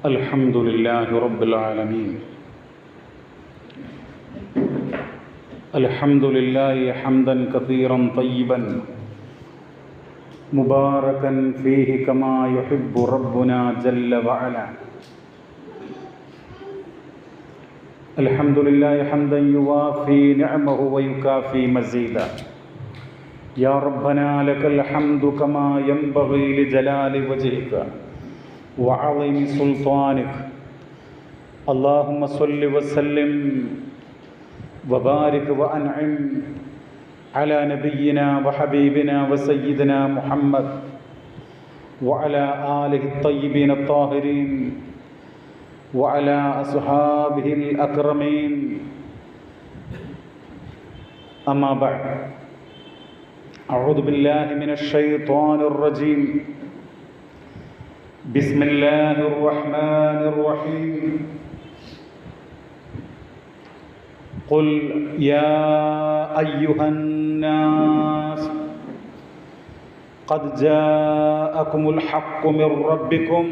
الحمد لله رب العالمين. الحمد لله حمدا كثيرا طيبا مباركا فيه كما يحب ربنا جل وعلا. الحمد لله حمدا يوافي نعمه ويكافي مزيدا. يا ربنا لك الحمد كما ينبغي لجلال وجهك وعظيم سلطانك. اللهم صل وسلم وبارك وأنعم على نبينا وحبيبنا وسيدنا محمد وعلى آله الطيبين الطاهرين وعلى أصحابه الأكرمين. أما بعد، أعوذ بالله من الشيطان الرجيم. بسم الله الرحمن الرحيم. قل يا أيها الناس قد جاءكم الحق من ربكم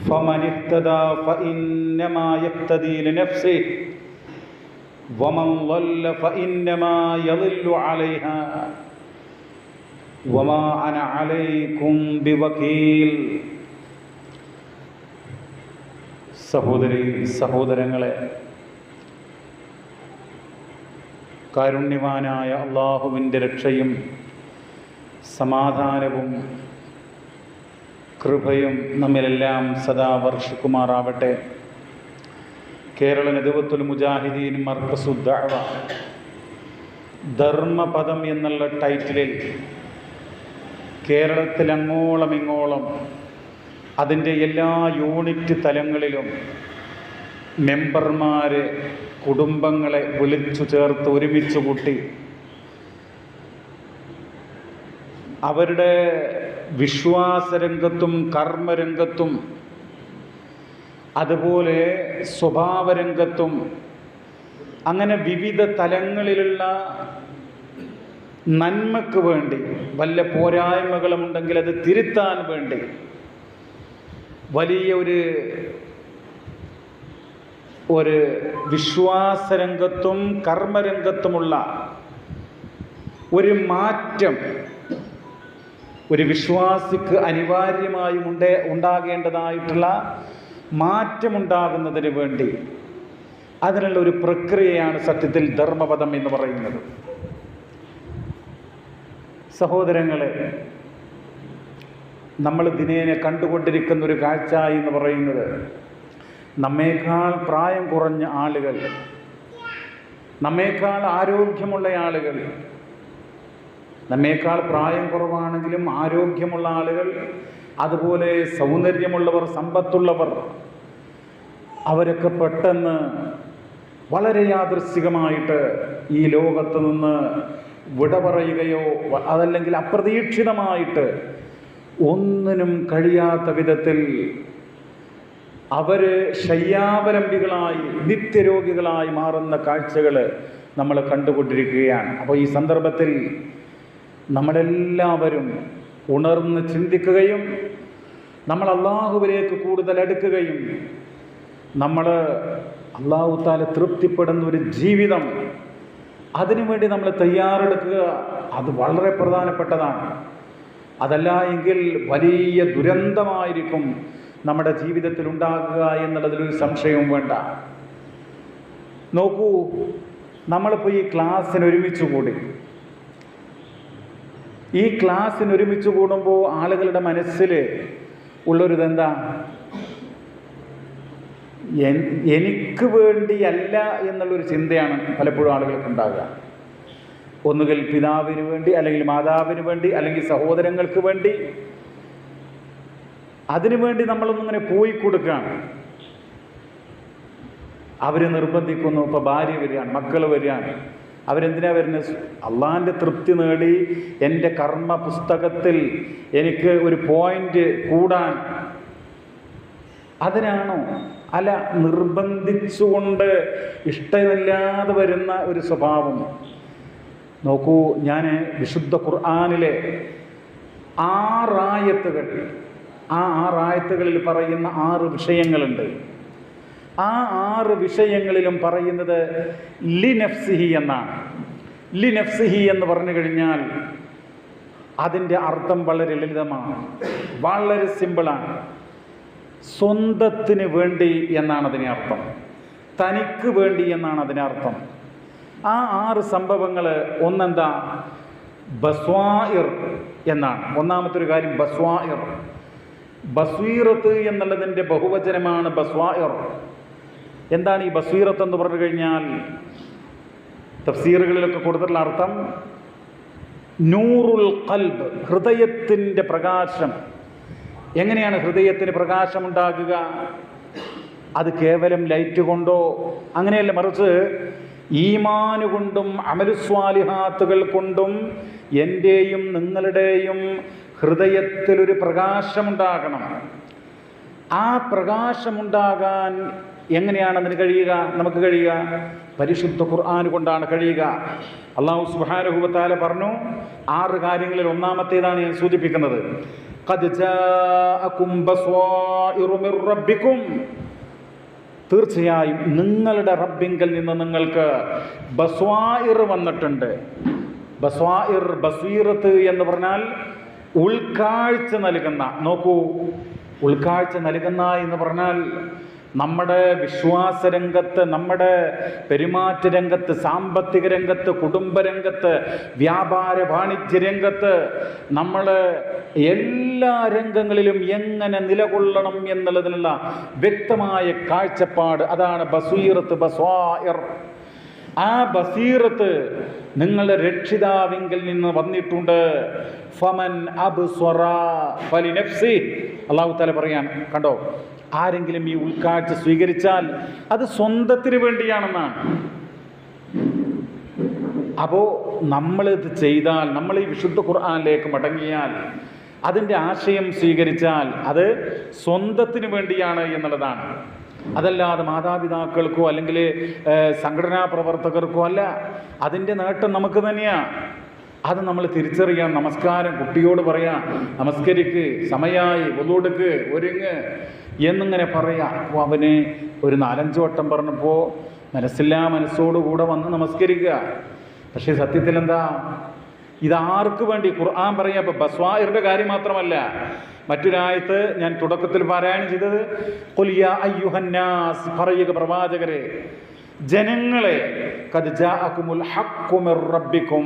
فمن اهتدى فإنما يهتدي لنفسه ومن ضل فإنما يضل عليها وما أنا عليكم بوكيل. സഹോദരങ്ങളെ, കാരുണ്യവാനായ അള്ളാഹുവിൻ്റെ രക്ഷയും സമാധാനവും കൃപയും നമ്മിലെല്ലാം സദാ വർഷിക്കുമാറാവട്ടെ. കേരള നദവത്തുൽ മുജാഹിദീൻ മർക്കസു ദഅവ ധർമ്മപദം എന്നുള്ള ടൈറ്റിലിൽ കേരളത്തിൽ അങ്ങോളം ഇങ്ങോളം അതിൻ്റെ എല്ലാ യൂണിറ്റ് തലങ്ങളിലും മെമ്പർമാരെ, കുടുംബങ്ങളെ വിളിച്ചു ചേർത്ത് ഒരുമിച്ച് കൂട്ടി അവരുടെ വിശ്വാസരംഗത്തും കർമ്മരംഗത്തും അതുപോലെ സ്വഭാവരംഗത്തും അങ്ങനെ വിവിധ തലങ്ങളിലുള്ള നന്മയ്ക്ക് വേണ്ടി, വല്ല പോരായ്മകളുമുണ്ടെങ്കിൽ അത് തിരുത്താൻ വേണ്ടി വലിയ ഒരു വിശ്വാസരംഗത്തും കർമ്മരംഗത്തുമുള്ള ഒരു മാറ്റം ഒരു വിശ്വാസിക്ക് അനിവാര്യമായും ഉണ്ടാകേണ്ടതായിട്ടുള്ള മാറ്റമുണ്ടാകുന്നതിന് വേണ്ടി അതിനുള്ള ഒരു പ്രക്രിയയാണ് സത്യത്തിൽ ധർമ്മപദം എന്ന് പറയുന്നത്. സഹോദരങ്ങളെ, നമ്മൾ ദിനേന കണ്ടുകൊണ്ടിരിക്കുന്ന ഒരു കാഴ്ച എന്ന് പറയുന്നത്, നമ്മേക്കാൾ പ്രായം കുറഞ്ഞ ആളുകൾ, നമ്മേക്കാൾ ആരോഗ്യമുള്ള ആളുകൾ, നമ്മേക്കാൾ പ്രായം കുറവാണെങ്കിലും ആരോഗ്യമുള്ള ആളുകൾ, അതുപോലെ സൗന്ദര്യമുള്ളവർ, സമ്പത്തുള്ളവർ, അവരൊക്കെ പെട്ടെന്ന് വളരെ യാദൃശ്ചികമായിട്ട് ഈ ലോകത്ത് നിന്ന് വിട പറയുകയോ അതല്ലെങ്കിൽ അപ്രതീക്ഷിതമായിട്ട് ഒന്നിനും കഴിയാത്ത വിധത്തിൽ അവർ ശയ്യാവലംബികളായി നിത്യരോഗികളായി മാറുന്ന കാഴ്ചകൾ നമ്മൾ കണ്ടുകൊണ്ടിരിക്കുകയാണ്. അപ്പോൾ ഈ സന്ദർഭത്തിൽ നമ്മളെല്ലാവരും ഉണർന്ന് ചിന്തിക്കുകയും നമ്മൾ അള്ളാഹുവിലേക്ക് കൂടുതൽ അടുക്കുകയും നമ്മൾ അള്ളാഹു തആല തൃപ്തിപ്പെടുന്ന ഒരു ജീവിതം അതിനുവേണ്ടി നമ്മൾ തയ്യാറെടുക്കുക, അത് വളരെ പ്രധാനപ്പെട്ടതാണ്. അതല്ല എങ്കിൽ വലിയ ദുരന്തമായിരിക്കും നമ്മുടെ ജീവിതത്തിൽ ഉണ്ടാകുക എന്നുള്ളതിലൊരു സംശയവും വേണ്ട. നോക്കൂ, നമ്മളിപ്പോൾ ഈ ക്ലാസ്സിന് ഒരുമിച്ച് കൂടി. ഈ ക്ലാസ്സിന് ഒരുമിച്ച് കൂടുമ്പോൾ ആളുകളുടെ മനസ്സിൽ ഉള്ളൊരിതെന്താ? എനിക്ക് വേണ്ടിയല്ല എന്നുള്ളൊരു ചിന്തയാണ് പലപ്പോഴും ആളുകൾക്ക് ഉണ്ടാകുക. ഒന്നുകിൽ പിതാവിന് വേണ്ടി, അല്ലെങ്കിൽ മാതാവിന് വേണ്ടി, അല്ലെങ്കിൽ സഹോദരങ്ങൾക്ക് വേണ്ടി, അതിനുവേണ്ടി നമ്മളൊന്നിങ്ങനെ പോയി കൊടുക്കുകയാണ്. അവർ നിർബന്ധിക്കുന്നു. ഇപ്പോൾ ഭാര്യ വരികയാണ്, മക്കൾ വരികയാണ്, അവരെന്തിനാ വരുന്നത്? അള്ളാഹിൻ്റെ തൃപ്തി നേടി എൻ്റെ കർമ്മ പുസ്തകത്തിൽ എനിക്ക് ഒരു പോയിന്റ് കൂടാൻ, അതിനാണോ? അല്ല, നിർബന്ധിച്ചുകൊണ്ട് ഇഷ്ടമില്ലാതെ വരുന്ന ഒരു സ്വഭാവം. നോക്കൂ, ഞാൻ വിശുദ്ധ ഖുർആനിലെ 6 ആയത്തുകൾ ആ 6 ആയത്തുകളിൽ പറയുന്ന 6 വിഷയങ്ങളുണ്ട്. ആ 6 വിഷയങ്ങളിലും പറയുന്നത് ലി നഫ്സിഹി എന്നാണ്. ലി നഫ്സിഹി എന്ന് പറഞ്ഞു കഴിഞ്ഞാൽ അതിൻ്റെ അർത്ഥം വളരെ ലളിതമാണ്, വളരെ സിമ്പിളാണ്. സ്വന്തത്തിന് വേണ്ടി എന്നാണ് അതിനെ അർത്ഥം, തനിക്ക് വേണ്ടി എന്നാണ് അതിനർത്ഥം. ആ 6 സംഭവങ്ങൾ ഒന്നെന്താ? ബസ്വാഇർ എന്നാണ്. ഒന്നാമത്തെ ഒരു കാര്യം ബസ്വാഇർ. ബസ്വീറത്ത് എന്നുള്ളതിൻ്റെ ബഹുവചനമാണ് ബസ്വാഇർ. എന്താണ് ഈ ബസ്വീറത്ത് എന്ന് പറഞ്ഞു കഴിഞ്ഞാൽ തഫ്സീറുകളിലൊക്കെ കൊടുത്തിട്ടുള്ള അർത്ഥം നൂറുൽ ഖൽബ്, ഹൃദയത്തിൻ്റെ പ്രകാശം. എങ്ങനെയാണ് ഹൃദയത്തിന് പ്രകാശമുണ്ടാകുക? അത് കേവലം ലൈറ്റ് കൊണ്ടോ അങ്ങനെയല്ല, മറിച്ച് ഈമാന് കൊണ്ടും അമലുസ്വാലിഹാത്തുകൾ കൊണ്ടും എൻ്റെയും നിങ്ങളുടെയും ഹൃദയത്തിലൊരു പ്രകാശമുണ്ടാകണം. ആ പ്രകാശമുണ്ടാകാൻ എങ്ങനെയാണ് അതിന് കഴിയുക? നമുക്ക് കഴിയുക പരിശുദ്ധ ഖുർആൻ കൊണ്ടാണ് കഴിയുക. അല്ലാഹു സുബ്ഹാനഹു വ തആല പറഞ്ഞു 6 കാര്യങ്ങളിൽ ഒന്നാമത്തേതാണ് ഞാൻ സൂചിപ്പിക്കുന്നത്. ഖദ് ജാഅകും ബസ്വാഇറു മിർ റബ്ബിക്കും, തീർച്ചയായും നിങ്ങളുടെ റബ്ബിങ്കൽ നിന്ന് നിങ്ങൾക്ക് ബസ്വാഇർ വന്നിട്ടുണ്ട്. ബസ്വാഇർ, ബസ്വീറത്ത് എന്ന് പറഞ്ഞാൽ ഉൾക്കാഴ്ച നൽകുന്ന. നോക്കൂ, ഉൾക്കാഴ്ച നൽകുന്ന എന്ന് പറഞ്ഞാൽ നമ്മുടെ വിശ്വാസ രംഗത്ത്, നമ്മുടെ പെരുമാറ്റ രംഗത്ത്, സാമ്പത്തിക രംഗത്ത്, കുടുംബരംഗത്ത്, വ്യാപാര വാണിജ്യ രംഗത്ത്, നമ്മൾ എല്ലാ രംഗങ്ങളിലും എങ്ങനെ നിലകൊള്ളണം എന്നുള്ളതിനുള്ള വ്യക്തമായ കാഴ്ചപ്പാട്, അതാണ് ബസീറത്ത്, ബസ്വാഇർ. ആ ബസീറത്ത് നിങ്ങളുടെ രക്ഷിതാവിങ്കിൽ നിന്ന് വന്നിട്ടുണ്ട്. ഫമൻ അബ്സ്വറ ഫലിനഫ്സി, അല്ലാഹു തആല പറയാൻ കണ്ടോ, ആരെങ്കിലും ഈ ഉൾക്കാഴ്ച സ്വീകരിച്ചാൽ അത് സ്വന്തത്തിന് വേണ്ടിയാണെന്നാണ്. അപ്പോൾ നമ്മളിത് ചെയ്താൽ, നമ്മൾ ഈ വിശുദ്ധ ഖുർആനിലേക്ക് മടങ്ങിയാൽ, അതിൻ്റെ ആശയം സ്വീകരിച്ചാൽ അത് സ്വന്തത്തിന് വേണ്ടിയാണ് എന്നുള്ളതാണ്. അതല്ലാതെ മാതാപിതാക്കൾക്കോ അല്ലെങ്കിൽ സംഘടനാ പ്രവർത്തകർക്കോ അല്ല. അതിൻ്റെ നേട്ടം നമുക്ക് തന്നെയാണ്. അത് നമ്മൾ തിരിച്ചറിയാൻ, നമസ്കാരം കുട്ടിയോട് പറയാം, നമസ്കരിക്ക്, സമയമായി, ഒതുകൊടുക്ക്, ഒരുങ്ങ് എന്നിങ്ങനെ പറയാം. അപ്പോൾ അവന് ഒരു 4-5 വട്ടം പറഞ്ഞപ്പോൾ മനസ്സില്ലാ മനസ്സോടുകൂടെ വന്ന് നമസ്കരിക്കുക. പക്ഷേ സത്യത്തിൽ എന്താ? ഇതാർക്ക് വേണ്ടി ഖുർആൻ പറയാം. അപ്പോൾ ബസ്വാഇറിൻ്റെ കാര്യം മാത്രമല്ല, മറ്റൊരായത്ത് ഞാൻ തുടക്കത്തിൽ പാരായണം ചെയ്തത്, ഖുൽ യാ അയ്യുഹന്നാസ്, പറയുക പ്രവാചകരെ, ജനങ്ങളെ, ഖദ് ജാഅകുമുൽ ഹഖ്ഖു മിർ റബ്ബിക്കും,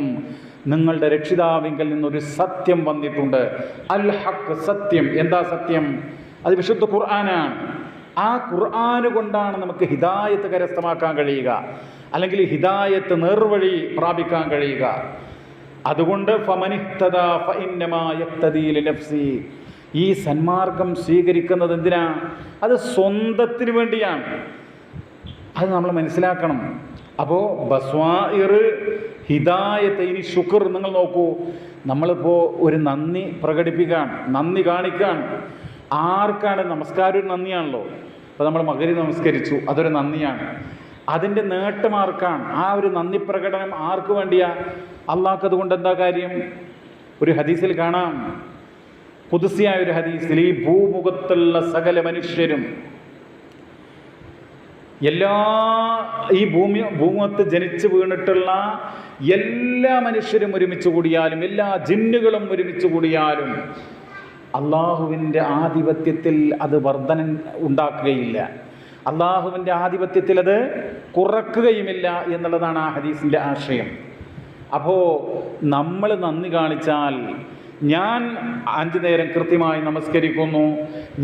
നിങ്ങളുടെ രക്ഷിതാവിങ്കൽ നിന്നൊരു സത്യം വന്നിട്ടുണ്ട്. അൽ ഹഖ്, സത്യം. എന്താ സത്യം? അത് വിശുദ്ധ ഖുർആനാണ്. ആ ഖുർആന് കൊണ്ടാണ് നമുക്ക് ഹിദായത്ത് കരസ്ഥമാക്കാൻ കഴിയുക, അല്ലെങ്കിൽ ഹിദായത്ത്, നേർവഴി പ്രാപിക്കാൻ കഴിയുക. അതുകൊണ്ട് ഫമനിഹ്തദാ ഫഇന്നമാ യഖ്തദീ ലിനഫ്സി, ഈ സന്മാർഗം സ്വീകരിക്കുന്നത് എന്തിനാ? അത് സ്വന്തത്തിന് വേണ്ടിയാണ്. അത് നമ്മൾ മനസ്സിലാക്കണം. അപ്പോൾ ബസ്വാഇർ, ഹിദായത്ത്. ഇനി ശുക്ർ. നിങ്ങൾ നോക്കൂ, നമ്മളിപ്പോൾ ഒരു നന്ദി പ്രകടിപ്പിക്കാൻ, നന്ദി കാണിക്കാൻ. ആർക്കാണ്? നമസ്കാരം ഒരു നന്ദിയാണല്ലോ. അപ്പോൾ നമ്മൾ മഗ്‌രിബ് നമസ്കരിച്ചു, അതൊരു നന്ദിയാണ്. അതിൻ്റെ നേട്ടം ആർക്കാണ്? ആ ഒരു നന്ദി പ്രകടനം ആർക്ക് വേണ്ടിയാ? അള്ളാഹ്ക്ക്. അതുകൊണ്ട് എന്താ കാര്യം? ഒരു ഹദീസിൽ കാണാം, ഖുദ്സിയായ ഒരു ഹദീസിൽ, ഈ ഭൂമുഖത്തുള്ള സകല മനുഷ്യരും, ഈ ഭൂമുഖത്ത് ജനിച്ചു വീണിട്ടുള്ള എല്ലാ മനുഷ്യരും ഒരുമിച്ച് കൂടിയാലും, എല്ലാ ജിന്നുകളും ഒരുമിച്ച് കൂടിയാലും അള്ളാഹുവിൻ്റെ ആധിപത്യത്തിൽ അത് വർധന ഉണ്ടാക്കുകയില്ല. അള്ളാഹുവിൻ്റെ ആധിപത്യത്തിൽ അത് കുറക്കുകയുമില്ല എന്നുള്ളതാണ് ആ ഹദീസിൻ്റെ ആശയം. അപ്പോൾ നമ്മൾ നന്ദി കാണിച്ചാൽ, ഞാൻ 5 നേരം കൃത്യമായി നമസ്കരിക്കുന്നു,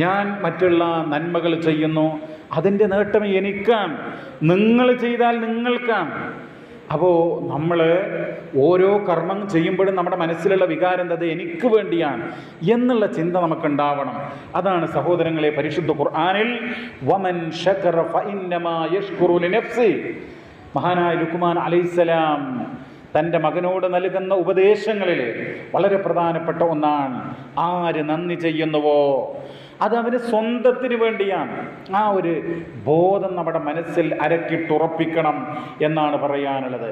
ഞാൻ മറ്റുള്ള നന്മകൾ ചെയ്യുന്നു, അതിൻ്റെ നേട്ടം എനിക്കാണ്. നിങ്ങൾ ചെയ്താൽ നിങ്ങൾക്കാണ്. അപ്പോൾ നമ്മൾ ഓരോ കർമ്മം ചെയ്യുമ്പോഴും നമ്മുടെ മനസ്സിലുള്ള വികാരം എന്തത്? എനിക്ക് വേണ്ടിയാണ് എന്നുള്ള ചിന്ത നമുക്കുണ്ടാവണം. അതാണ് സഹോദരങ്ങളെ പരിശുദ്ധ ഖുർആനിൽ വമൻ ശകറ ഫഇന്നമാ യശ്കുറു ലിനഫ്സി, മഹാനായ ലുഖ്മാൻ അലൈഹിസ്സലാം തൻ്റെ മകനോട് നൽകുന്ന ഉപദേശങ്ങളിൽ വളരെ പ്രധാനപ്പെട്ട ഒന്നാണ്, ആര് നന്ദി ചെയ്യുന്നുവോ അത് അവന് സ്വന്തത്തിന് വേണ്ടിയാണ്. ആ ഒരു ബോധം നമ്മുടെ മനസ്സിൽ അരക്കിട്ടുറപ്പിക്കണം എന്നാണ് പറയാനുള്ളത്.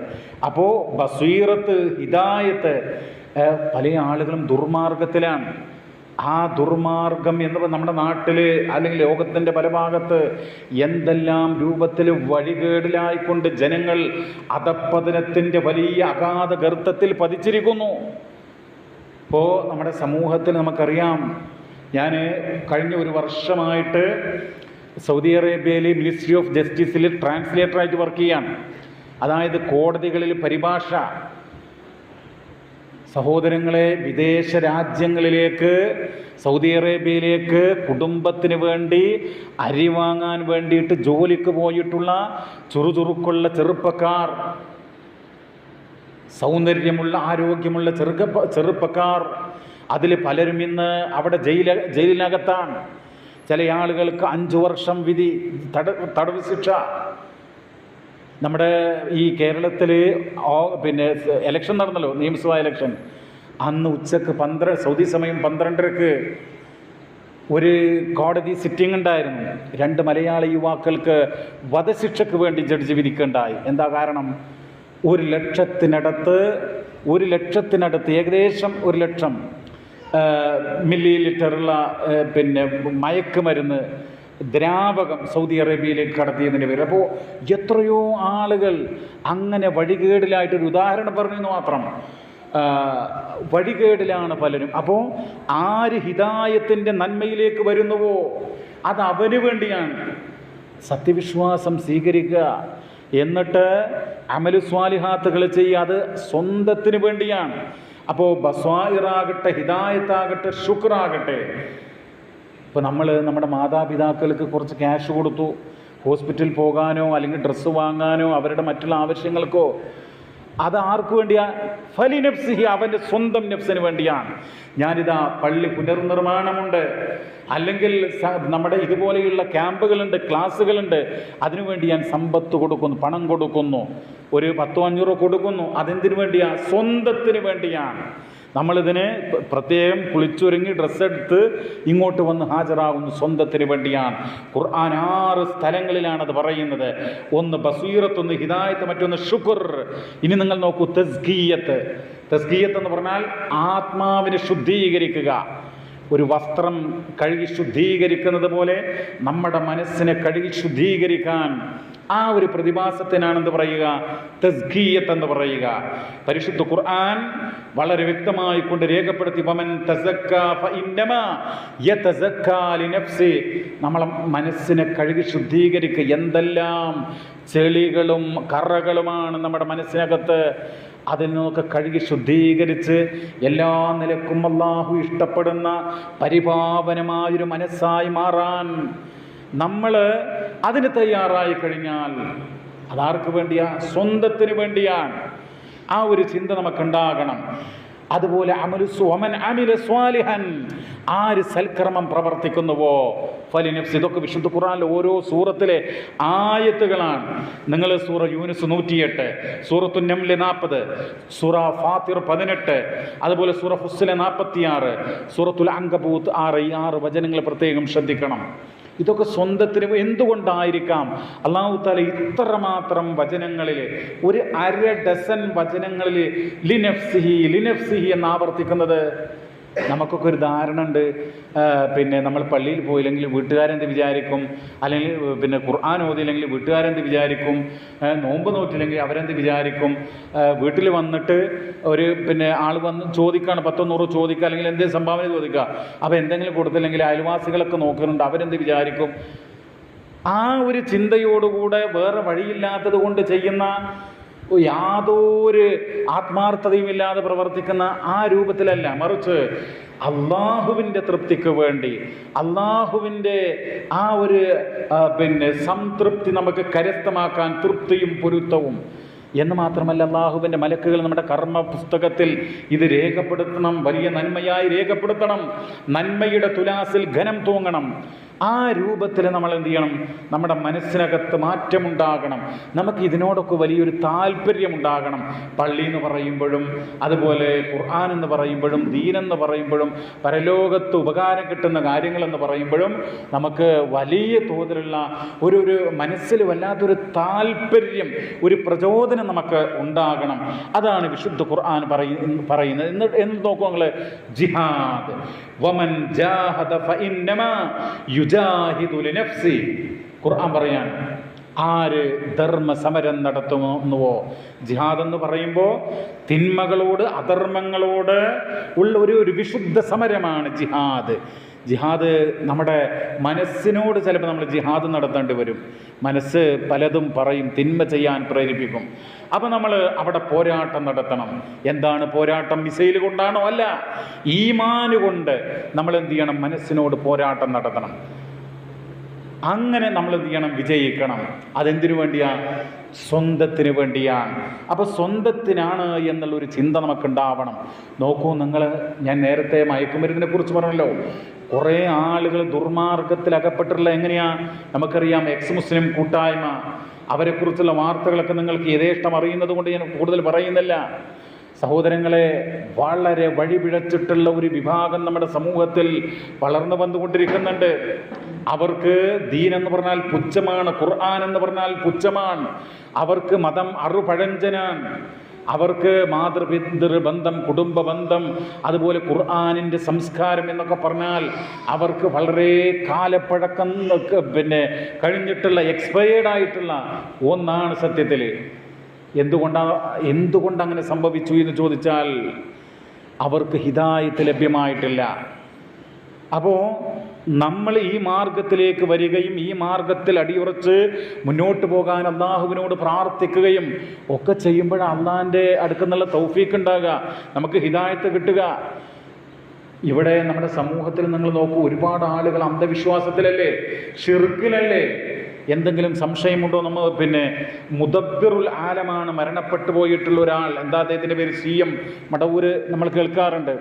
അപ്പോൾ ബസീറത്ത്, ഹിദായത്ത്, പല ആളുകളും ദുർമാർഗത്തിലാണ്. ആ ദുർമാർഗം എന്ന് നമ്മുടെ നാട്ടിൽ അല്ലെങ്കിൽ ലോകത്തിൻ്റെ പല ഭാഗത്ത് എന്തെല്ലാം രൂപത്തിൽ വഴികേടിലായിക്കൊണ്ട് ജനങ്ങൾ അധപ്പതനത്തിൻ്റെ വലിയ അഗാധ ഗർത്തത്തിൽ പതിച്ചിരിക്കുന്നു. ഇപ്പോൾ നമ്മുടെ സമൂഹത്തിൽ നമുക്കറിയാം, ഞാൻ കഴിഞ്ഞ ഒരു വർഷമായിട്ട് സൗദി അറേബ്യയിലെ മിനിസ്ട്രി ഓഫ് ജസ്റ്റിസിൽ ട്രാൻസ്ലേറ്ററായിട്ട് വർക്ക് ചെയ്യാണ്. അതായത് കോടതികളിൽ പരിഭാഷ. സഹോദരങ്ങളെ, വിദേശ രാജ്യങ്ങളിലേക്ക്, സൗദി അറേബ്യയിലേക്ക് കുടുംബത്തിന് വേണ്ടി അരി വാങ്ങാൻ വേണ്ടിയിട്ട് ജോലിക്ക് പോയിട്ടുള്ള ചുറുചുറുക്കുള്ള ചെറുപ്പക്കാർ, സൗന്ദര്യമുള്ള ആരോഗ്യമുള്ള ചെറുപ്പക്കാർ, അതിൽ പലരും ഇന്ന് അവിടെ ജയിലിനകത്താണ്. ചില ആളുകൾക്ക് 5 വർഷം വിധി, തടവ് ശിക്ഷ. നമ്മുടെ ഈ കേരളത്തിൽ ഇലക്ഷൻ നടന്നല്ലോ, നിയമസഭാ ഇലക്ഷൻ. അന്ന് ഉച്ചക്ക് സൗദി സമയം 12:30 ഒരു കോടതി സിറ്റിംഗ് ഉണ്ടായിരുന്നു. 2 മലയാളി യുവാക്കൾക്ക് വധശിക്ഷയ്ക്ക് വേണ്ടി ജഡ്ജി വിധിക്കുകയുണ്ടായി. എന്താ കാരണം? 1 ലക്ഷത്തിനടുത്ത് ഏകദേശം 1 ലക്ഷം മില്ലി ലിറ്ററുള്ള മയക്കുമരുന്ന് ദ്രാവകം സൗദി അറേബ്യയിലേക്ക് കടത്തിയതിൻ്റെ പേര്. അപ്പോൾ എത്രയോ ആളുകൾ അങ്ങനെ വഴികേടിലായിട്ടൊരു ഉദാഹരണം പറഞ്ഞു മാത്രം. വഴികേടിലാണ് പലരും. അപ്പോൾ ആര് ഹിദായത്തിൻ്റെ നന്മയിലേക്ക് വരുന്നുവോ അത് അവന് വേണ്ടിയാണ്. സത്യവിശ്വാസം സ്വീകരിക്കുക, എന്നിട്ട് അമലു സ്വാലിഹാത്തുകൾ ചെയ്യുക, അത് സ്വന്തത്തിന് വേണ്ടിയാണ്. അപ്പോൾ ബസ്വായിറാകട്ടെ, ഹിദായത്താകട്ടെ, ശുക്റാകട്ടെ. ഇപ്പോൾ നമ്മൾ നമ്മുടെ മാതാപിതാക്കൾക്ക് കുറച്ച് ക്യാഷ് കൊടുത്തു, ഹോസ്പിറ്റലിൽ പോകാനോ അല്ലെങ്കിൽ ഡ്രസ്സ് വാങ്ങാനോ അവരുടെ മറ്റുള്ള ആവശ്യങ്ങൾക്കോ, അത് ആർക്ക് വേണ്ടിയാണ്? ഫലി നഫ്സിഹി, അവൻ്റെ സ്വന്തം നഫ്സിന് വേണ്ടിയാണ്. ഞാനിതാ പള്ളി പുനർനിർമ്മാണമുണ്ട്, അല്ലെങ്കിൽ നമ്മുടെ ഇതുപോലെയുള്ള ക്യാമ്പുകളുണ്ട്, ക്ലാസ്സുകളുണ്ട്, അതിനുവേണ്ടി ഞാൻ സമ്പത്ത് കൊടുക്കുന്നു, പണം കൊടുക്കുന്നു, ഒരു 10-500 കൊടുക്കുന്നു. അതെന്തിനു വേണ്ടിയാണ്? സ്വന്തത്തിന് വേണ്ടിയാണ്. നമ്മളിതിന് പ്രത്യേകം കുളിച്ചൊരുങ്ങി ഡ്രസ്സെടുത്ത് ഇങ്ങോട്ട് വന്ന് ഹാജരാകുന്നു, സ്വന്തത്തിന് വേണ്ടിയാണ്. ഖുർആൻ 6 സ്ഥലങ്ങളിലാണത് പറയുന്നത്. ഒന്ന് ബസീറത്ത്, ഒന്ന് ഹിദായത്ത്, മറ്റൊന്ന് ശുക്ർ. ഇനി നിങ്ങൾ നോക്കൂ, തസ്കിയത്ത്. തസ്കിയത്ത് എന്ന് പറഞ്ഞാൽ ആത്മാവിനെ ശുദ്ധീകരിക്കുക. ഒരു വസ്ത്രം കഴുകി ശുദ്ധീകരിക്കുന്നത് പോലെ നമ്മുടെ മനസ്സിനെ കഴുകി ശുദ്ധീകരിക്കാൻ ആ ഒരു പ്രതിഭാസത്തിനാണെന്ന് പറയുക തസ്കിയത്ത് എന്ന് പറയുക. പരിശുദ്ധ ഖുർആൻ വളരെ വ്യക്തമായി കൊണ്ട് രേഖപ്പെടുത്തി, വമൻ തസക്ക ഫഇന്നമാ യതസക്ക ലിനഫ്സി. നമ്മളെ മനസ്സിനെ കഴുകി ശുദ്ധീകരിക്കുക. എന്തെല്ലാം ചെളികളും കറകളുമാണ് നമ്മുടെ മനസ്സിനകത്ത്, അതിൽ നിന്നൊക്കെ കഴുകി ശുദ്ധീകരിച്ച് എല്ലാ നിലക്കും അല്ലാഹു ഇഷ്ടപ്പെടുന്ന പരിപാവനമായൊരു മനസ്സായി മാറാൻ നമ്മൾ അതിന് തയ്യാറായി കഴിഞ്ഞാൽ അതാർക്ക് വേണ്ടിയാ? സ്വന്തത്തിന് വേണ്ടിയാണ്. ആ ഒരു ചിന്ത നമുക്കുണ്ടാകണം. അതുപോലെ വമൻ അമില സ്വാലിഹൻ, ആര് സൽക്കർമ്മം പ്രവർത്തിക്കുന്നുവോ ഫലി നഫ്സി. ഇതൊക്കെ വിശുദ്ധ ഖുർആനിലെ ഓരോ സൂറത്തിലെ ആയത്തുകളാണ്. നിങ്ങൾ സൂറ യൂനുസ് 108, സൂറത്തു നംൽ 40, സൂറ ഫാത്തിർ 18, അതുപോലെ സൂറ ഫുസ്സിലെ 46, സൂറത്തുൽ അങ്കബൂത്ത് 6. ഈ 6 വചനങ്ങൾ പ്രത്യേകം ശ്രദ്ധിക്കണം. ഇതൊക്കെ സ്വന്തത്തിന് എന്തുകൊണ്ടായിരിക്കാം അല്ലാഹു തആല ഇത്രമാത്രം വചനങ്ങളിൽ, ഒരു 1/2 ഡസൻ വചനങ്ങളിൽ ലിനഫ്സിഹി എന്ന് ആവർത്തിക്കുന്നത്? നമുക്കൊക്കെ ഒരു ധാരണ ഉണ്ട്, നമ്മൾ പള്ളിയിൽ പോയില്ലെങ്കിൽ വീട്ടുകാരെന്ത് വിചാരിക്കും, അല്ലെങ്കിൽ ഖുർആൻ ഓതിയില്ലെങ്കിൽ വീട്ടുകാരെന്ത് വിചാരിക്കും, നോമ്പ് നോറ്റില്ലെങ്കിൽ അവരെന്ത് വിചാരിക്കും, വീട്ടിൽ വന്നിട്ട് ഒരു ആൾ വന്ന് ചോദിക്കുകയാണ്, 100 ചോദിക്കുക, അല്ലെങ്കിൽ എന്തെങ്കിലും സംഭാവന ചോദിക്കുക, അപ്പോൾ എന്തെങ്കിലും കൊടുത്തില്ലെങ്കിൽ അയൽവാസികളൊക്കെ നോക്കുന്നുണ്ട്, അവരെന്ത് വിചാരിക്കും. ആ ഒരു ചിന്തയോടുകൂടെ വേറെ വഴിയില്ലാത്തത് കൊണ്ട് ചെയ്യുന്ന, യാതൊരു ആത്മാർത്ഥതയുമില്ലാതെ പ്രവർത്തിക്കുന്ന ആ രൂപത്തിലല്ല, മറിച്ച് അള്ളാഹുവിൻ്റെ തൃപ്തിക്ക് വേണ്ടി, അള്ളാഹുവിൻ്റെ ആ ഒരു സംതൃപ്തി നമുക്ക് കരസ്ഥമാക്കാൻ, തൃപ്തിയും പൊരുത്തവും എന്ന് മാത്രമല്ല, അള്ളാഹുവിൻ്റെ മലക്കുകൾ നമ്മുടെ കർമ്മ പുസ്തകത്തിൽ ഇത് രേഖപ്പെടുത്തണം, വലിയ നന്മയായി രേഖപ്പെടുത്തണം, നന്മയുടെ തുലാസിൽ ഘനം തൂങ്ങണം. ആ രൂപത്തിൽ നമ്മൾ എന്ത് ചെയ്യണം? നമ്മുടെ മനസ്സിനകത്ത് മാറ്റമുണ്ടാകണം. നമുക്ക് ഇതിനോടൊക്കെ വലിയൊരു താല്പര്യമുണ്ടാകണം. പള്ളി എന്ന് പറയുമ്പോഴും, അതുപോലെ ഖുർആൻ എന്ന് പറയുമ്പോഴും, ദീനെന്ന് പറയുമ്പോഴും, പരലോകത്ത് ഉപകാരം കിട്ടുന്ന കാര്യങ്ങളെന്ന് പറയുമ്പോഴും നമുക്ക് വലിയ തോതിലുള്ള ഒരു മനസ്സിൽ വല്ലാത്തൊരു താല്പര്യം, ഒരു പ്രചോദനം നമുക്ക് ഉണ്ടാകണം. അതാണ് വിശുദ്ധ ഖുർആൻ പറയുന്നത്. എന്ന് നോക്കൂ നിങ്ങൾ, ജിഹാദ് വമൻ ജാഹദ ഫഇന്നമാ യുജാഹിദു ലിനഫ്സി. ഖുർആൻ പറയാണ്, ആര് ധർമ്മസമരം നടത്തുന്നുവോ. ജിഹാദ് എന്ന് പറയുമ്പോൾ തിന്മകളോട്, അധർമ്മങ്ങളോട് ഉള്ള ഒരു വിശുദ്ധ സമരമാണ് ജിഹാദ്. ജിഹാദ് നമ്മുടെ മനസ്സിനോട് ചിലപ്പോൾ നമ്മൾ ജിഹാദ് നടത്തേണ്ടി വരും. മനസ്സ് പലതും പറയും, തിന്മ ചെയ്യാൻ പ്രേരിപ്പിക്കും. അപ്പം നമ്മൾ അവിടെ പോരാട്ടം നടത്തണം. എന്താണ് പോരാട്ടം? മിസൈൽ കൊണ്ടാണോ? അല്ല, ഈമാന് കൊണ്ട് നമ്മൾ എന്ത് ചെയ്യണം? മനസ്സിനോട് പോരാട്ടം നടത്തണം. അങ്ങനെ നമ്മൾ എന്ത് ചെയ്യണം? വിജയിക്കണം. അതെന്തിനു വേണ്ടിയാണ്? സ്വന്തത്തിന് വേണ്ടിയാണ്. അപ്പോൾ സ്വന്തത്തിനാണ് എന്നുള്ളൊരു ചിന്ത നമുക്കുണ്ടാവണം. നോക്കൂ നിങ്ങൾ, ഞാൻ നേരത്തെ മയക്കുമരുന്നിനെ കുറിച്ച് പറഞ്ഞല്ലോ. കുറേ ആളുകൾ ദുർമാർഗത്തിൽ അകപ്പെട്ടിട്ടുള്ള എങ്ങനെയാ നമുക്കറിയാം. എക്സ് മുസ്ലിം കൂട്ടായ്മ, അവരെക്കുറിച്ചുള്ള വാർത്തകളൊക്കെ നിങ്ങൾക്ക് യഥേഷ്ടം അറിയുന്നത് കൊണ്ട് ഞാൻ കൂടുതൽ പറയുന്നില്ല. സഹോദരങ്ങളെ, വളരെ വഴിപിഴച്ചിട്ടുള്ള ഒരു വിഭാഗം നമ്മുടെ സമൂഹത്തിൽ വളർന്നു വന്നുകൊണ്ടിരിക്കുന്നുണ്ട്. അവർക്ക് ദീൻ എന്ന് പറഞ്ഞാൽ പുച്ഛമാണ്, ഖുർആൻ എന്ന് പറഞ്ഞാൽ പുച്ഛമാണ്. അവർക്ക് മതം അറുപഴഞ്ചനാണ്. അവർക്ക് മാതൃപിതൃ ബന്ധം, കുടുംബ ബന്ധം, അതുപോലെ ഖുർആനിൻ്റെ സംസ്കാരം എന്നൊക്കെ പറഞ്ഞാൽ അവർക്ക് വളരെ കാലപ്പഴക്കം കഴിഞ്ഞിട്ടുള്ള, എക്സ്പയേർഡ് ആയിട്ടുള്ള ഒന്നാണ് സത്യത്തിൽ. എന്തുകൊണ്ട് അങ്ങനെ സംഭവിച്ചു എന്ന് ചോദിച്ചാൽ അവർക്ക് ഹിദായത്ത് ലഭ്യമായിട്ടില്ല. അപ്പോൾ നമ്മൾ ഈ മാർഗത്തിലേക്ക് വരികയും ഈ മാർഗത്തിൽ അടിയുറച്ച് മുന്നോട്ട് പോകാൻ അള്ളാഹുവിനോട് പ്രാർത്ഥിക്കുകയും ഒക്കെ ചെയ്യുമ്പോഴാണ് അള്ളാഹിൻ്റെ അടുക്കുന്നുള്ള തൗഫീഖ് ഉണ്ടാകുക, നമുക്ക് ഹിദായത്ത് കിട്ടുക. ഇവിടെ നമ്മുടെ സമൂഹത്തിൽ നിങ്ങൾ നോക്കൂ, ഒരുപാട് ആളുകൾ അന്ധവിശ്വാസത്തിലല്ലേ, ഷിർക്കിലല്ലേ. എന്തെങ്കിലും സംശയമുണ്ടോ? നമ്മൾ മുദബ്ബിറുൽ ആലമാണ്, മരണപ്പെട്ടു പോയിട്ടുള്ള ഒരാൾ. എന്താ അദ്ദേഹത്തിൻ്റെ പേര്? CM മടവൂര് നമ്മൾ കേൾക്കാറുണ്ട്.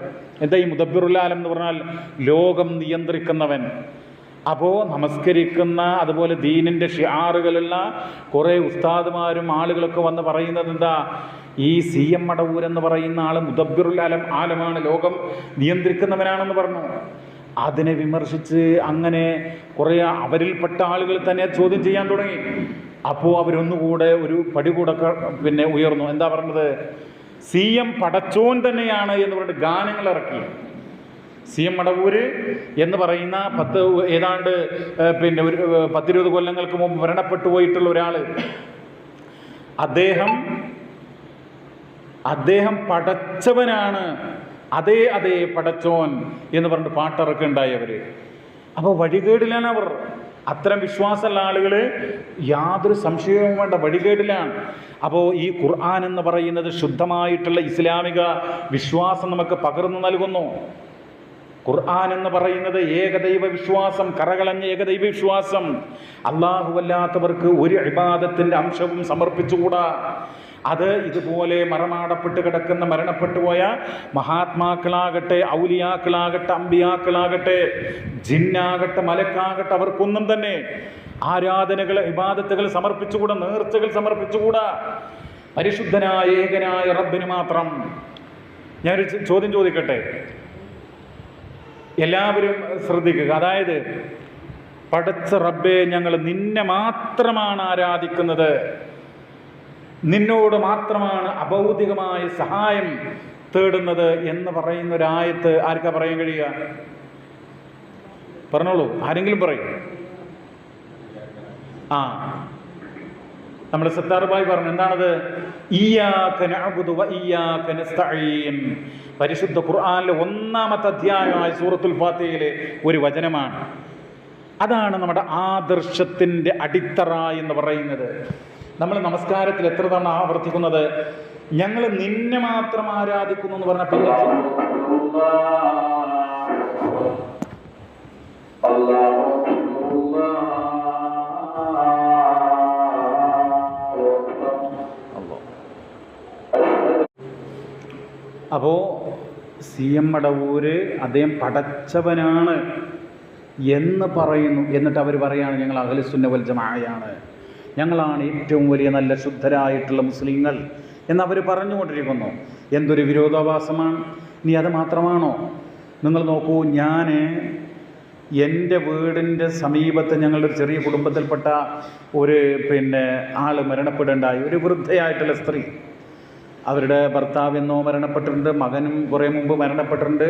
എന്താ ഈ മുദബ്ബിറുൽ ആലം എന്ന് പറഞ്ഞാൽ? ലോകം നിയന്ത്രിക്കുന്നവൻ. അപ്പോൾ നമസ്കരിക്കുന്ന, അതുപോലെ ദീനിൻ്റെ ഷിആറുകളുള്ള കുറേ ഉസ്താദുമാരും ആളുകളൊക്കെ വന്ന് പറയുന്നത് എന്താ? ഈ CM മടവൂരെന്ന് പറയുന്ന ആൾ മുദബ്ബിറുൽ ആലമാണ്, ലോകം നിയന്ത്രിക്കുന്നവനാണെന്ന് പറഞ്ഞു. അതിനെ വിമർശിച്ച് അങ്ങനെ കുറേ അവരിൽപ്പെട്ട ആളുകൾ തന്നെ ചോദ്യം ചെയ്യാൻ തുടങ്ങി. അപ്പോൾ അവരൊന്നുകൂടെ ഒരു പടി കൂടെ ഉയർന്നു. എന്താ പറഞ്ഞത്? CM പടച്ചോൻ തന്നെയാണ് എന്ന് പറഞ്ഞിട്ട് ഗാനങ്ങൾ ഇറക്കി. CM മടവൂര് എന്ന് പറയുന്ന ഏതാണ്ട് ഒരു 10-20 കൊല്ലങ്ങൾക്ക് മുമ്പ് മരണപ്പെട്ടു പോയിട്ടുള്ള ഒരാൾ, അദ്ദേഹം പടച്ചവനാണ്, അതേ പടച്ചോൻ എന്ന് പറഞ്ഞിട്ട് പാട്ടിറക്കി ഉണ്ടായവർ. അപ്പോൾ വഴികേടിലാണ് അവർ. അത്തരം വിശ്വാസമുള്ള ആളുകൾ യാതൊരു സംശയവും വേണ്ട, വഴികേടിലാണ്. അപ്പോൾ ഈ ഖുർആൻ എന്ന് പറയുന്നത് ശുദ്ധമായിട്ടുള്ള ഇസ്ലാമിക വിശ്വാസം നമുക്ക് പകർന്നു നൽകുന്നു. ഖുർആൻ എന്ന് പറയുന്നത് ഏകദൈവ വിശ്വാസം, കറകളഞ്ഞ ഏകദൈവ വിശ്വാസം. അല്ലാഹുവല്ലാത്തവർക്ക് ഒരു ഇബാദത്തിൻ്റെ അംശവും സമർപ്പിച്ചുകൂടാ. അത് ഇതുപോലെ മറമാടപ്പെട്ട് കിടക്കുന്ന, മരണപ്പെട്ടു പോയ മഹാത്മാക്കളാകട്ടെ, ഔലിയാക്കളാകട്ടെ, അമ്പിയാക്കളാകട്ടെ, ജിന്നാകട്ടെ, മലക്കാകട്ടെ, അവർക്കൊന്നും തന്നെ ആരാധനകൾ, ഇബാദത്തുകൾ സമർപ്പിച്ചുകൂടാ, നേർച്ചകൾ സമർപ്പിച്ചുകൂടാ. പരിശുദ്ധനായ ഏകനായ റബ്ബിന് മാത്രം. ഞാനൊരു ചോദ്യം ചോദിക്കട്ടെ, എല്ലാവരും ശ്രദ്ധിക്കുക. അതായത്, പടച്ച റബ്ബേ, ഞങ്ങൾ നിന്നെ മാത്രമാണ് ആരാധിക്കുന്നത്, നിന്നോട് മാത്രമാണ് അഭൗതികമായ സഹായം തേടുന്നത് എന്ന് പറയുന്ന ഒരായത്ത് ആർക്കാ പറയാൻ കഴിയുക? പറഞ്ഞോളൂ, ആരെങ്കിലും പറയും. നമ്മൾ സത്താർ ഭായ് പറഞ്ഞു. എന്താണത്? ഇയ്യാക നഅ്ബുദു വ ഇയ്യാക നസ്തഈൻ. പരിശുദ്ധ ഖുർആനിലെ 1-ാമത്തെ അധ്യായമായ സൂറത്തുൽ ഫാത്തിഹയിലെ ഒരു വചനമാണ്. അതാണ് നമ്മുടെ ആദർശത്തിൻ്റെ അടിത്തറ എന്ന് പറയുന്നത്. നമ്മൾ നമസ്കാരത്തിൽ എത്ര തവണ ആവർത്തിക്കുന്നത്? ഞങ്ങൾ നിന്നെ മാത്രം ആരാധിക്കുന്നു എന്ന് പറഞ്ഞാൽ പിന്നെ അപ്പോൾ CM മടവൂര് അദ്ദേഹം പടച്ചവനാണ് എന്ന് പറയുന്നു. എന്നിട്ട് അവർ പറയുകയാണ് ഞങ്ങൾ അഹ്ലുസുന്ന വൽ ജമാഅയാണ്, ഞങ്ങളാണ് ഏറ്റവും വലിയ നല്ല ശുദ്ധരായിട്ടുള്ള മുസ്ലിങ്ങൾ എന്നവർ പറഞ്ഞുകൊണ്ടിരിക്കുന്നു. എന്തൊരു വിരോധാഭാസമാണ്! ഇനി അത് മാത്രമാണോ? നിങ്ങൾ നോക്കൂ, ഞാൻ എൻ്റെ വീടിൻ്റെ സമീപത്ത് ഞങ്ങളുടെ ഒരു ചെറിയ കുടുംബത്തിൽപ്പെട്ട ഒരു ആൾ മരണപ്പെടേണ്ടായി. ഒരു വൃദ്ധയായിട്ടുള്ള സ്ത്രീ, അവരുടെ ഭർത്താവ് എന്നോ മരണപ്പെട്ടിട്ടുണ്ട്, മകനും കുറേ മുമ്പ് മരണപ്പെട്ടിട്ടുണ്ട്,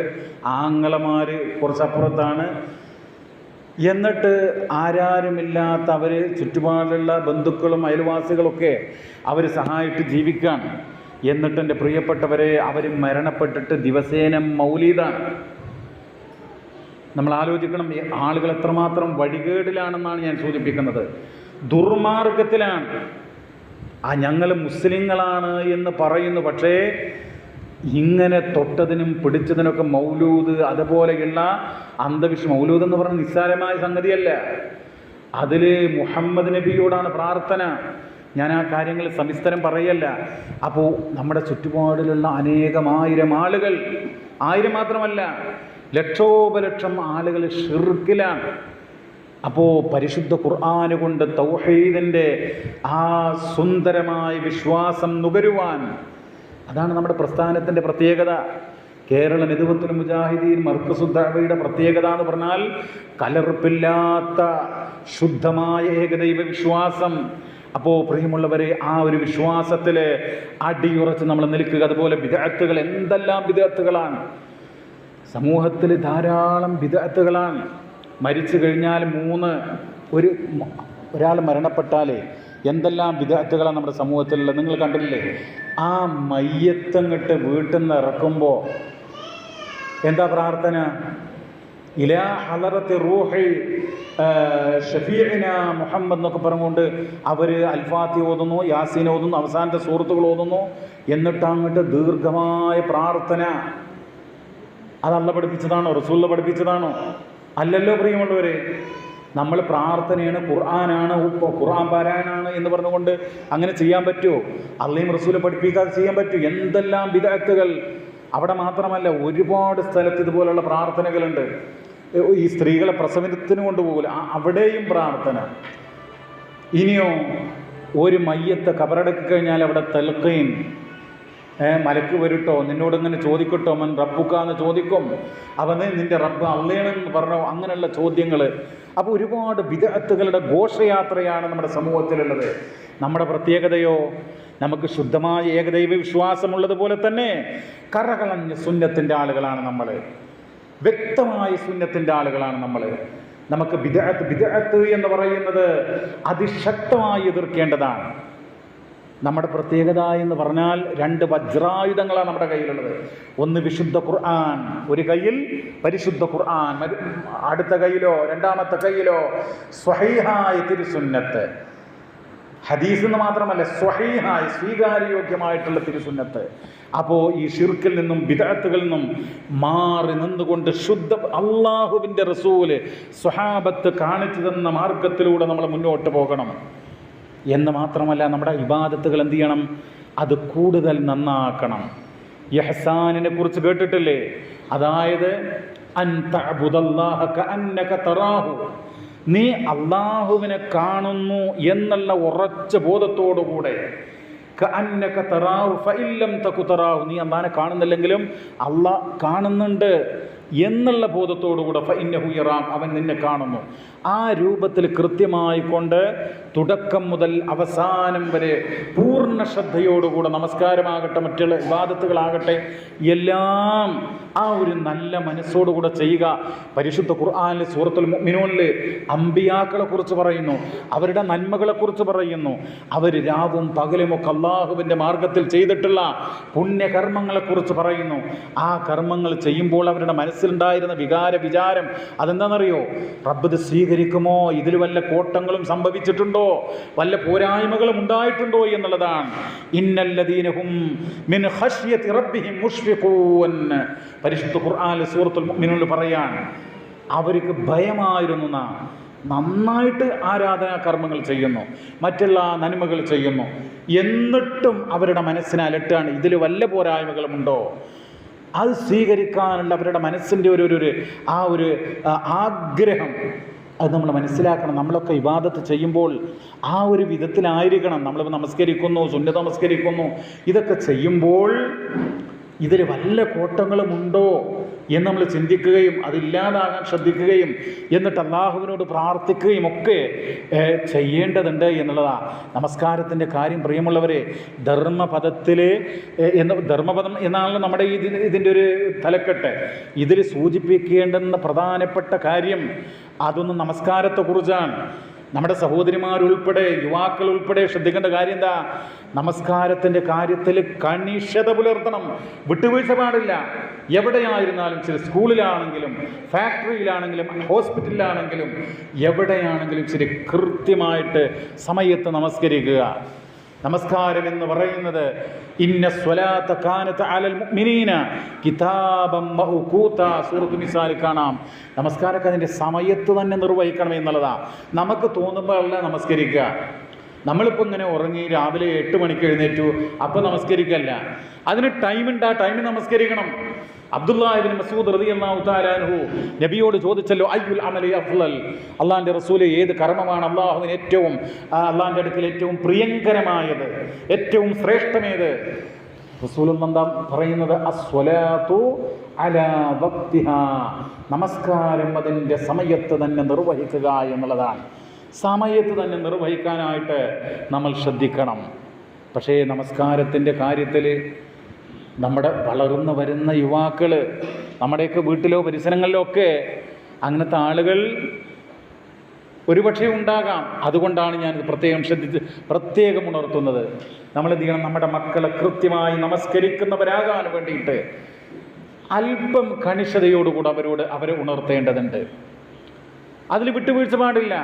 ആങ്ങളമാർ കുറച്ചപ്പുറത്താണ്. എന്നിട്ട് ആരാരുമില്ലാത്ത അവർ ചുറ്റുപാടുള്ള ബന്ധുക്കളും അയൽവാസികളൊക്കെ അവർ സഹായിച്ച് ജീവിക്കുകയാണ്. എന്നിട്ട് എൻ്റെ പ്രിയപ്പെട്ടവരെ, അവർ മരണപ്പെട്ടിട്ട് ദിവസേന മൗലീദാണ്. നമ്മൾ ആലോചിക്കണം, ആളുകൾ എത്രമാത്രം വഴികേടിലാണെന്നാണ് ഞാൻ സൂചിപ്പിക്കുന്നത്, ദുർമാർഗത്തിലാണ്. ഞങ്ങൾ മുസ്ലിങ്ങളാണ് എന്ന് പറയുന്നു, പക്ഷേ ഇങ്ങനെ തൊട്ടതിനും പിടിച്ചതിനൊക്കെ മൗലൂദ്, അതുപോലെയുള്ള മൗലൂദ് എന്ന് പറഞ്ഞ നിസ്സാരമായ സംഗതിയല്ല. അതിൽ മുഹമ്മദ് നബിയോടാണ് പ്രാർത്ഥന. ഞാൻ ആ കാര്യങ്ങൾ സവിസ്തരം പറയല്ല. അപ്പോൾ നമ്മുടെ ചുറ്റുപാടിലുള്ള അനേകമായിരം ആളുകൾ, ആയിരം മാത്രമല്ല ലക്ഷോപലക്ഷം ആളുകൾ ഷിർക്കിലാണ്. അപ്പോൾ പരിശുദ്ധ ഖുർആൻ കൊണ്ട് തൗഹീദിൻ്റെ ആ സുന്ദരമായ വിശ്വാസം നുകരുവാൻ, അതാണ് നമ്മുടെ പ്രസ്ഥാനത്തിൻ്റെ പ്രത്യേകത. കേരള നെതുവത്തുൽ മുജാഹിദീൻ മർക്കസുദ് ദഅവയുടെ പ്രത്യേകത എന്ന് പറഞ്ഞാൽ കലർപ്പില്ലാത്ത ശുദ്ധമായ ഏകദൈവ വിശ്വാസം. അപ്പോൾ പ്രിയമുള്ളവരെ, ആ ഒരു വിശ്വാസത്തിൽ അടിയുറച്ച് നമ്മൾ നിൽക്കുക. അതുപോലെ ബിദ്അത്തുകൾ, എന്തെല്ലാം ബിദ്അത്തുകളാണ് സമൂഹത്തിൽ! ധാരാളം ബിദ്അത്തുകളാണ്. മരിച്ചു കഴിഞ്ഞാൽ ഒരാൾ മരണപ്പെട്ടാലേ എന്തെല്ലാം ബിദ്അത്തുകളാണ് നമ്മുടെ സമൂഹത്തിലുള്ളത്. നിങ്ങൾ കണ്ടില്ലേ, ആ മയ്യത്തങ്ങട്ട് വീട്ടിൽ നിന്ന് ഇറക്കുമ്പോൾ എന്താ പ്രാർത്ഥന? ഇലാ ഹളറത്തി റൂഹി ഷഫീഇന മുഹമ്മദ് എന്നൊക്കെ പറഞ്ഞുകൊണ്ട് അവർ അൽഫാത്തി ഓതുന്നു, യാസീൻ ഓതുന്നു, അവസാനത്തെ സൂറത്തുകൾ ഓതുന്നു. എന്നിട്ട് അങ്ങോട്ട് ദീർഘമായ പ്രാർത്ഥന. അത് അല്ലാഹു പഠിപ്പിച്ചതാണോ? റസൂൽ പഠിപ്പിച്ചതാണോ? അല്ലല്ലോ പ്രിയമുള്ളവരെ. നമ്മൾ പ്രാർത്ഥനയാണ്, ഖുർആനാണ്, ഖുർആൻ പാരായണമാണ് എന്ന് പറഞ്ഞുകൊണ്ട് അങ്ങനെ ചെയ്യാൻ പറ്റുമോ? അള്ളയും റസൂലും പഠിപ്പിക്കാതെ ചെയ്യാൻ പറ്റുമോ? എന്തെല്ലാം ബിദ്അത്തുകൾ! അവിടെ മാത്രമല്ല, ഒരുപാട് സ്ഥലത്ത് ഇതുപോലുള്ള പ്രാർത്ഥനകളുണ്ട്. ഈ സ്ത്രീകളെ പ്രസവത്തിന് കൊണ്ടുപോകില്ല, അവിടെയും പ്രാർത്ഥന. ഇനിയോ, ഒരു മയ്യത്ത് കബറടക്കി കഴിഞ്ഞാൽ അവിടെ തൽഖീൻ, മലക്ക് വരട്ടോ, നിന്നോടിങ്ങനെ ചോദിക്കട്ടോ, മൻ റബ്ബുക്കാന്ന് ചോദിക്കും, അവന് നിൻ്റെ റബ്ബ് അള്ളയാണെന്ന് പറഞ്ഞോ, അങ്ങനെയുള്ള ചോദ്യങ്ങൾ. അപ്പോൾ ഒരുപാട് ബിദ്അത്തുകളുടെ ഘോഷയാത്രയാണ് നമ്മുടെ സമൂഹത്തിലുള്ളത്. നമ്മുടെ പ്രത്യേകതയോ, നമുക്ക് ശുദ്ധമായ ഏകദൈവ വിശ്വാസമുള്ളതുപോലെ തന്നെ കറകളഞ്ഞ സുന്നത്തിൻ്റെ ആളുകളാണ് നമ്മൾ, വ്യക്തമായ സുന്നത്തിൻ്റെ ആളുകളാണ് നമ്മൾ. നമുക്ക് ബിദ്അത്ത് എന്ന് പറയുന്നത് അതിശക്തമായി എതിർക്കേണ്ടതാണ്. നമ്മുടെ പ്രത്യേകത എന്ന് പറഞ്ഞാൽ 2 വജ്രായുധങ്ങളാണ് നമ്മുടെ കയ്യിലുള്ളത്. ഒന്ന് വിശുദ്ധ ഖുർആൻ, ഒരു കയ്യിൽ പരിശുദ്ധ ഖുർആൻ, അടുത്ത കയ്യിലോ രണ്ടാമത്തെ കയ്യിലോ സ്വഹീഹായ തിരുസുന്നത്ത്. ഹദീസ് എന്ന് മാത്രമല്ല, സ്വഹീഹായ സ്വീകാര്യോഗ്യമായിട്ടുള്ള തിരുസുന്നത്ത്. അപ്പോൾ ഈ ഷിർക്കിൽ നിന്നും ബിദ്അത്തുകളിൽ നിന്നും മാറി നിന്നുകൊണ്ട് ശുദ്ധ അള്ളാഹുവിൻ്റെ റസൂല് സ്വഹാബത്ത് കാണിച്ചു തന്ന മാർഗത്തിലൂടെ നമ്മൾ മുന്നോട്ട് പോകണം. എന്ന് മാത്രമല്ല, നമ്മുടെ ഇബാദത്തുകൾ എന്ത് ചെയ്യണം? അത് കൂടുതൽ നന്നാക്കണം. ഇഹ്സാനിനെ കുറിച്ച് കേട്ടിട്ടില്ലേ? അതായത് അൻ തഅബുദല്ലാഹ കഅന്നക തറാഹു, നീ അള്ളാഹുവിനെ കാണുന്നു എന്നുള്ള ഉറച്ച ബോധത്തോടുകൂടെ, കഅന്നക തറാഹു ഫഇൻ ലം തകു തറാഹു, നീ അള്ളാഹിനെ കാണുന്നില്ലെങ്കിലും അള്ളാഹ് കാണുന്നുണ്ട് എന്നുള്ള ബോധത്തോടുകൂടെ ഫഇന്നഹു യറാക, അവൻ നിന്നെ കാണുന്നു. ആ രൂപത്തിൽ കൃത്യമായി കൊണ്ട് തുടക്കം മുതൽ അവസാനം വരെ പൂർണ്ണ ശ്രദ്ധയോടുകൂടെ നമസ്കാരമാകട്ടെ, മറ്റുള്ള ഇബാദത്തുകളാകട്ടെ, എല്ലാം ആ ഒരു നല്ല മനസ്സോടുകൂടെ ചെയ്യുക. പരിശുദ്ധ ഖുർആനിൽ സൂറത്തുൽ മുഅ്മിനൂനിൽ അമ്പിയാക്കളെ കുറിച്ച് പറയുന്നു, അവരുടെ നന്മകളെക്കുറിച്ച് പറയുന്നു. അവർ രാവും പകലുമൊക്കെ അള്ളാഹുവിൻ്റെ മാർഗത്തിൽ ചെയ്തിട്ടുള്ള പുണ്യകർമ്മങ്ങളെക്കുറിച്ച് പറയുന്നു. ആ കർമ്മങ്ങൾ ചെയ്യുമ്പോൾ അവരുടെ മനസ്സിലുണ്ടായിരുന്ന വിചാരം അതെന്താണെന്നറിയോ? റബ്ബ് ഇത് സ്വീകരിക്കുമോ? ഇതിൽ വല്ല കോട്ടങ്ങളും സംഭവിച്ചിട്ടുണ്ടോ? വല്ല പോരായ്മകളും ഉണ്ടായിട്ടുണ്ടോ എന്നുള്ളതാണ്. ഇന്നല്ലദീനഹും മിൻ ഖശ്യതി റബ്ബിഹിം മുഷ്ഫിഖൂൻ, പരിശുദ്ധ ഖുർആനിൽ സൂറത്തുൽ മുഅ്മിനൂനിൽ പറയാണ്, അവർക്ക് ഭയമായിരുന്നു. നന്നായിട്ട് ആരാധനാ കർമ്മങ്ങൾ ചെയ്യുന്നു, മറ്റുള്ള നന്മകൾ ചെയ്യുന്നു, എന്നിട്ടും അവരുടെ മനസ്സിനെ അലട്ടാണ്, ഇതിൽ വല്ല പോരായ്മകളുമുണ്ടോ? അത് സ്വീകരിക്കാനുള്ള അവരുടെ മനസ്സിൻ്റെ ഒരു ആഗ്രഹം അത് നമ്മൾ മനസ്സിലാക്കണം. നമ്മളൊക്കെ ഇബാദത്ത് ചെയ്യുമ്പോൾ ആ ഒരു വിധത്തിലായിരിക്കണം. നമ്മളിപ്പോൾ നമസ്കരിക്കുന്നു, സുന്നത്ത് നമസ്കരിക്കുന്നു, ഇതൊക്കെ ചെയ്യുമ്പോൾ ഇതിൽ വല്ല കോട്ടങ്ങളുമുണ്ടോ എന്ന് നമ്മൾ ചിന്തിക്കുകയും അതില്ലാതാകാൻ ശ്രദ്ധിക്കുകയും എന്നിട്ട് അള്ളാഹുവിനോട് പ്രാർത്ഥിക്കുകയും ഒക്കെ ചെയ്യേണ്ടതുണ്ട് എന്നുള്ളതാണ്. നമസ്കാരത്തിൻ്റെ കാര്യം പ്രിയമുള്ളവരെ, ധർമ്മപദത്തിൽ ധർമ്മപദം എന്നാണല്ലോ നമ്മുടെ ഇതിൻ്റെ ഒരു തലക്കെട്ട്. ഇതിൽ സൂചിപ്പിക്കേണ്ടുന്ന പ്രധാനപ്പെട്ട കാര്യം അതൊന്നും നമസ്കാരത്തെക്കുറിച്ചാണ്. നമ്മുടെ സഹോദരിമാരുൾപ്പെടെ യുവാക്കൾ ഉൾപ്പെടെ ശ്രദ്ധിക്കേണ്ട കാര്യം എന്താ? നമസ്കാരത്തിൻ്റെ കാര്യത്തിൽ കണിശത പുലർത്തണം, വിട്ടുവീഴ്ച പാടില്ല. എവിടെയായിരുന്നാലും, ശരി, സ്കൂളിലാണെങ്കിലും ഫാക്ടറിയിലാണെങ്കിലും ഹോസ്പിറ്റലിലാണെങ്കിലും എവിടെയാണെങ്കിലും ശരി, കൃത്യമായിട്ട് സമയത്ത് നമസ്കരിക്കുക. നമസ്കാരം എന്ന് പറയുന്നത് ഇന്ന സ്വലാത്ത കാനത അലൽ മുഅ്മിനീന കിതാബം മൗഖൂത, സൂറത്തുൽ നിസായിൽ കാണാം. നമസ്കാരമൊക്കെ അതിൻ്റെ സമയത്ത് തന്നെ നിർവഹിക്കണം എന്നുള്ളതാണ്. നമുക്ക് തോന്നുമ്പോഴല്ല നമസ്കരിക്കുക. നമ്മളിപ്പോൾ ഇങ്ങനെ ഉറങ്ങി രാവിലെ 8 മണിക്ക് എഴുന്നേറ്റു അപ്പോൾ നമസ്കരിക്കല്ല, അതിന് ടൈമുണ്ട്, ആ ടൈമിൽ നമസ്കരിക്കണം. അബ്ദുല്ലാഹി ഇബ്നു മസ്ഊദ് റളിയല്ലാഹു തആല അൻഹു നബിയോട് ചോദിച്ചല്ലോ, അയ്യുൽ അമലി അഫ്ളൽ, അള്ളാഹിൻ്റെ റസൂലെ ഏത് കർമ്മമാണ് അള്ളാഹുവിന് അള്ളാഹിൻ്റെ അടുക്കൽ ഏറ്റവും പ്രിയങ്കരമായത്, ഏറ്റവും ശ്രേഷ്ഠമേത്? റസൂലുള്ളാഹി പറയുന്നത് അസ്വലാത്തു അലാ വഖ്തിഹാ, നമസ്കാരം അതിൻ്റെ സമയത്ത് തന്നെ നിർവഹിക്കുക എന്നുള്ളതാണ്. സമയത്ത് തന്നെ നിർവഹിക്കാനായിട്ട് നമ്മൾ ശ്രദ്ധിക്കണം. പക്ഷേ നമസ്കാരത്തിൻ്റെ കാര്യത്തിൽ നമ്മുടെ വളർന്നു വരുന്ന യുവാക്കൾ, നമ്മുടെയൊക്കെ വീട്ടിലോ പരിസരങ്ങളിലോ ഒക്കെ അങ്ങനത്തെ ആളുകൾ ഒരുപക്ഷെ ഉണ്ടാകാം. അതുകൊണ്ടാണ് ഞാനിത് പ്രത്യേകം ഉണർത്തുന്നത്. നമ്മളെന്ത് ചെയ്യണം? നമ്മുടെ മക്കളെ കൃത്യമായി നമസ്കരിക്കുന്നവരാകാൻ വേണ്ടിയിട്ട് അല്പം കണിശതയോടുകൂടി അവരെ ഉണർത്തേണ്ടതുണ്ട്. അതിൽ വിട്ടുവീഴ്ച പാടില്ല.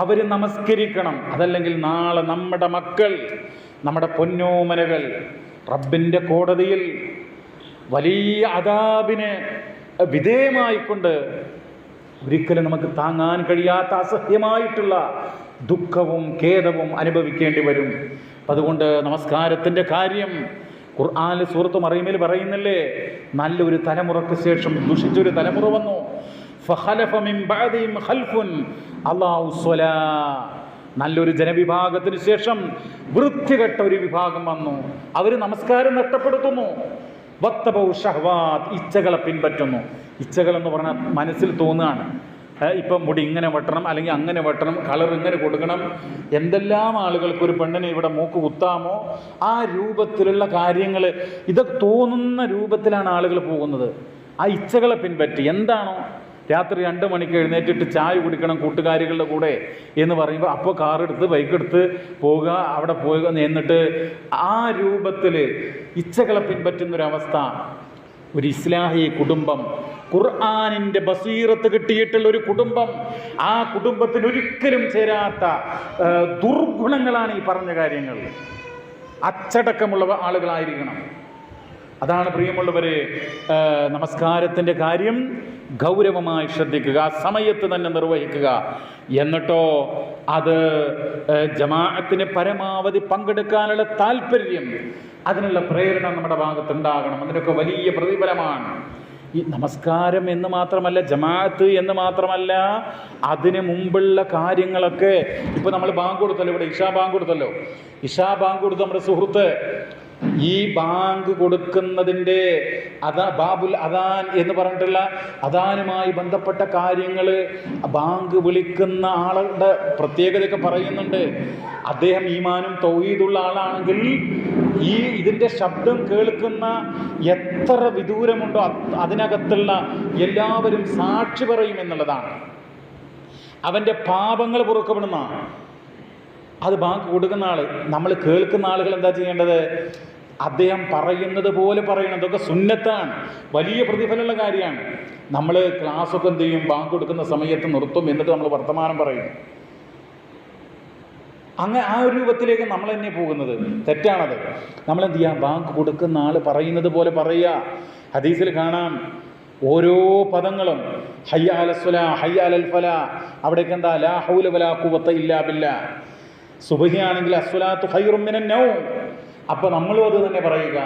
അവർ നമസ്കരിക്കണം. അതല്ലെങ്കിൽ നാളെ നമ്മുടെ മക്കൾ, നമ്മുടെ പൊന്നോമനകൾ റബ്ബിൻ്റെ കോടതിയിൽ വലിയ അദാബിന് വിധേയമായിക്കൊണ്ട് ഒരിക്കലും നമുക്ക് താങ്ങാൻ കഴിയാത്ത അസഹ്യമായിട്ടുള്ള ദുഃഖവും ഖേദവും അനുഭവിക്കേണ്ടി വരും. അതുകൊണ്ട് നമസ്കാരത്തിൻ്റെ കാര്യം ഖുർആനിൽ സൂറത്ത് മറിയമിൽ പറയുന്നില്ലേ, നല്ലൊരു തലമുറയ്ക്ക് ശേഷം ദുഷിച്ചൊരു തലമുറ വന്നു. ഫഖലഫ മിൻ ബഅദിഹിം ഖൽഫുൻ അല്ലാഹു സ്വലാ, നല്ലൊരു ജനവിഭാഗത്തിന് ശേഷം വൃത്തികെട്ട ഒരു വിഭാഗം വന്നു. അവർ നമസ്കാരം നഷ്ടപ്പെടുത്തുന്നു. വത്തബൗ ഷഹ്വാത്ത്, ഇച്ഛകളെ പിൻപറ്റുന്നു. ഇച്ഛകൾ എന്ന് പറഞ്ഞാൽ മനസ്സിൽ തോന്നുകയാണ്, ഇപ്പം മുടി ഇങ്ങനെ വെട്ടണം, അല്ലെങ്കിൽ അങ്ങനെ വെട്ടണം, കളർ ഇങ്ങനെ കൊടുക്കണം, എന്തെല്ലാം ആളുകൾക്ക് ഒരു പെണ്ണിനെ ഇവിടെ മൂക്ക് കുത്താമോ, ആ രൂപത്തിലുള്ള കാര്യങ്ങൾ, ഇതൊക്കെ തോന്നുന്ന രൂപത്തിലാണ് ആളുകൾ പോകുന്നത്. ആ ഇച്ഛകളെ പിൻപറ്റി എന്താണോ രാത്രി 2 മണിക്ക് എഴുന്നേറ്റിട്ട് ചായ കുടിക്കണം കൂട്ടുകാരികളുടെ കൂടെ എന്ന് പറയുമ്പോൾ അപ്പോൾ കാറെടുത്ത് ബൈക്കെടുത്ത് പോവുക, അവിടെ പോവുക, എന്നിട്ട് ആ രൂപത്തിൽ ഇച്ഛകളെ പിൻപറ്റുന്നൊരവസ്ഥ. ഒരു ഇസ്ലാഹി കുടുംബം, ഖുർആനിൻ്റെ ബസീറത്ത് കിട്ടിയിട്ടുള്ള ഒരു കുടുംബം, ആ കുടുംബത്തിന് ഒരിക്കലും ചേരാത്ത ദുർഗുണങ്ങളാണ് ഈ പറഞ്ഞ കാര്യങ്ങൾ. അച്ചടക്കമുള്ള ആളുകളായിരിക്കണം. അതാണ് പ്രിയമുള്ളവരെ, നമസ്കാരത്തിൻ്റെ കാര്യം ഗൗരവമായി ശ്രദ്ധിക്കുക, സമയത്ത് തന്നെ നിർവഹിക്കുക. എന്നിട്ടോ അത് ജമാഅത്തിന് പരമാവധി പങ്കെടുക്കാനുള്ള താല്പര്യം, അതിനുള്ള പ്രേരണ നമ്മുടെ ഭാഗത്തുണ്ടാകണം. അതിനൊക്കെ വലിയ പ്രതിഫലമാണ്. ഈ നമസ്കാരം എന്ന് മാത്രമല്ല, ജമാഅത്ത് എന്ന് മാത്രമല്ല, അതിന് മുമ്പുള്ള കാര്യങ്ങളൊക്കെ. ഇപ്പോൾ നമ്മൾ ബാങ്ക് കൊടുത്തല്ലോ, ഇവിടെ ഇഷാ ബാങ്ക് കൊടുത്തല്ലോ. ഇഷാ ബാങ്ക് കൊടുത്ത് നമ്മുടെ സുഹൃത്ത് ഈ ബാങ്ക് കൊടുക്കുന്നതിൻ്റെ ബാബുൽ അദാൻ എന്ന് പറഞ്ഞിട്ടുള്ള അദാനുമായി ബന്ധപ്പെട്ട കാര്യങ്ങൾ, ബാങ്ക് വിളിക്കുന്ന ആളുടെ പ്രത്യേകതയൊക്കെ പറയുന്നുണ്ട്. അദ്ദേഹം ഈമാനും തൗഹീദുള്ള ആളാണെങ്കിൽ ഇതിൻ്റെ ശബ്ദം കേൾക്കുന്ന എത്ര വിദൂരമുണ്ടോ അതിനകത്തുള്ള എല്ലാവരും സാക്ഷി പറയും എന്നുള്ളതാണ്. അവൻ്റെ പാപങ്ങൾ പൊറുക്കപ്പെടുന്ന അത് ബാങ്ക് കൊടുക്കുന്ന ആൾ. നമ്മൾ കേൾക്കുന്ന ആളുകൾ എന്താ ചെയ്യേണ്ടത്? അദ്ദേഹം പറയുന്നത് പോലെ പറയണം. ഇതൊക്കെ സുന്നത്താണ്, വലിയ പ്രതിഫലമുള്ള കാര്യമാണ്. നമ്മൾ ക്ലാസ്സൊക്കെ എന്ത് ചെയ്യും? ബാങ്ക് കൊടുക്കുന്ന സമയത്ത് നിർത്തും, എന്നിട്ട് നമ്മൾ വർത്തമാനം പറയും. അങ്ങനെ ആ ഒരു രൂപത്തിലേക്ക് നമ്മൾ തന്നെ പോകുന്നത് തെറ്റാണത്. നമ്മളെന്ത് ചെയ്യാം? ബാങ്ക് കൊടുക്കുന്ന ആൾ പറയുന്നത് പോലെ പറയുക. ഹദീസിൽ കാണാം ഓരോ പദങ്ങളും ഹയ്യ അലൽ സ്വലാ, ഹയ്യ അലൽ ഫലാ, അവിടേക്ക് എന്താ? ലാ ഹൗല വലാ ഖുവത ഇല്ലാ ബില്ലാ. സുബ്ഹിയാണെങ്കിൽ അസ്വലാത്തു ഖൈറും മിനൻ നൗം, അപ്പോൾ നമ്മളും അത് തന്നെ പറയുക.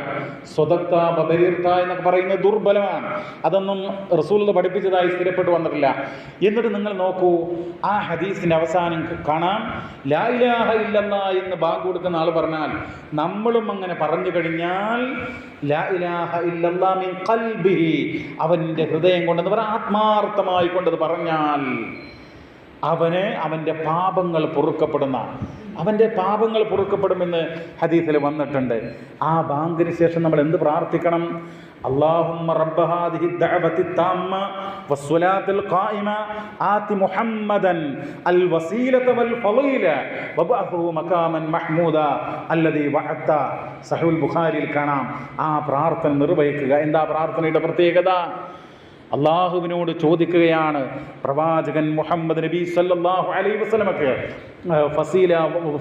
സ്വതക്ത ബബരീർത്ത എന്നൊക്കെ പറയുന്നത് ദുർബലമാണ്. അതൊന്നും റസൂൽ പഠിപ്പിച്ചതായി സ്ഥിരപ്പെട്ടു വന്നിട്ടില്ല. എന്നിട്ട് നിങ്ങൾ നോക്കൂ, ആ ഹദീസിൻ്റെ അവസാനം കാണാം, ലാ ഇലാഹ ഇല്ലല്ലാഹ് എന്ന് ബാങ്ക് കൊടുക്കുന്ന ആൾ പറഞ്ഞാൽ നമ്മളും അങ്ങനെ പറഞ്ഞു കഴിഞ്ഞാൽ ലാ ഇലാഹ ഇല്ലല്ലാഹ് മിൻ ഖൽബിഹി, അവൻ്റെ ഹൃദയം കൊണ്ടെന്ന് പറയാം, ആത്മാർത്ഥമായി കൊണ്ടത് പറഞ്ഞാൽ അവൻ്റെ പാപങ്ങൾ പൊറുക്കപ്പെടുമെന്ന് ഹദീസിൽ വന്നിട്ടുണ്ട്. ആ ബാങ്കിന് ശേഷം നമ്മൾ എന്ത് പ്രാർത്ഥിക്കണം? അല്ലാഹുമ്മ റബ്ബ ഹാദിഹി ദഅവതി താമ്മ വസ്സലാത്തിൽ ഖായിമ ആതി മുഹമ്മദൻ അൽ വസീലത വൽ ഫളീല വബഅഹു മഖാമൻ മഹ്മൂദ അല്ലദീ വഅത്ത. സഹീഹുൽ ബുഖാരിയിൽ കാണാം. ആ പ്രാർത്ഥന നിർവഹിക്കുക. എന്താ പ്രാർത്ഥനയുടെ പ്രത്യേകത? അള്ളാഹുവിനോട് ചോദിക്കുകയാണ്, പ്രവാചകൻ മുഹമ്മദ് നബി സല്ലല്ലാഹു അലൈഹി വസല്ലമക്ക്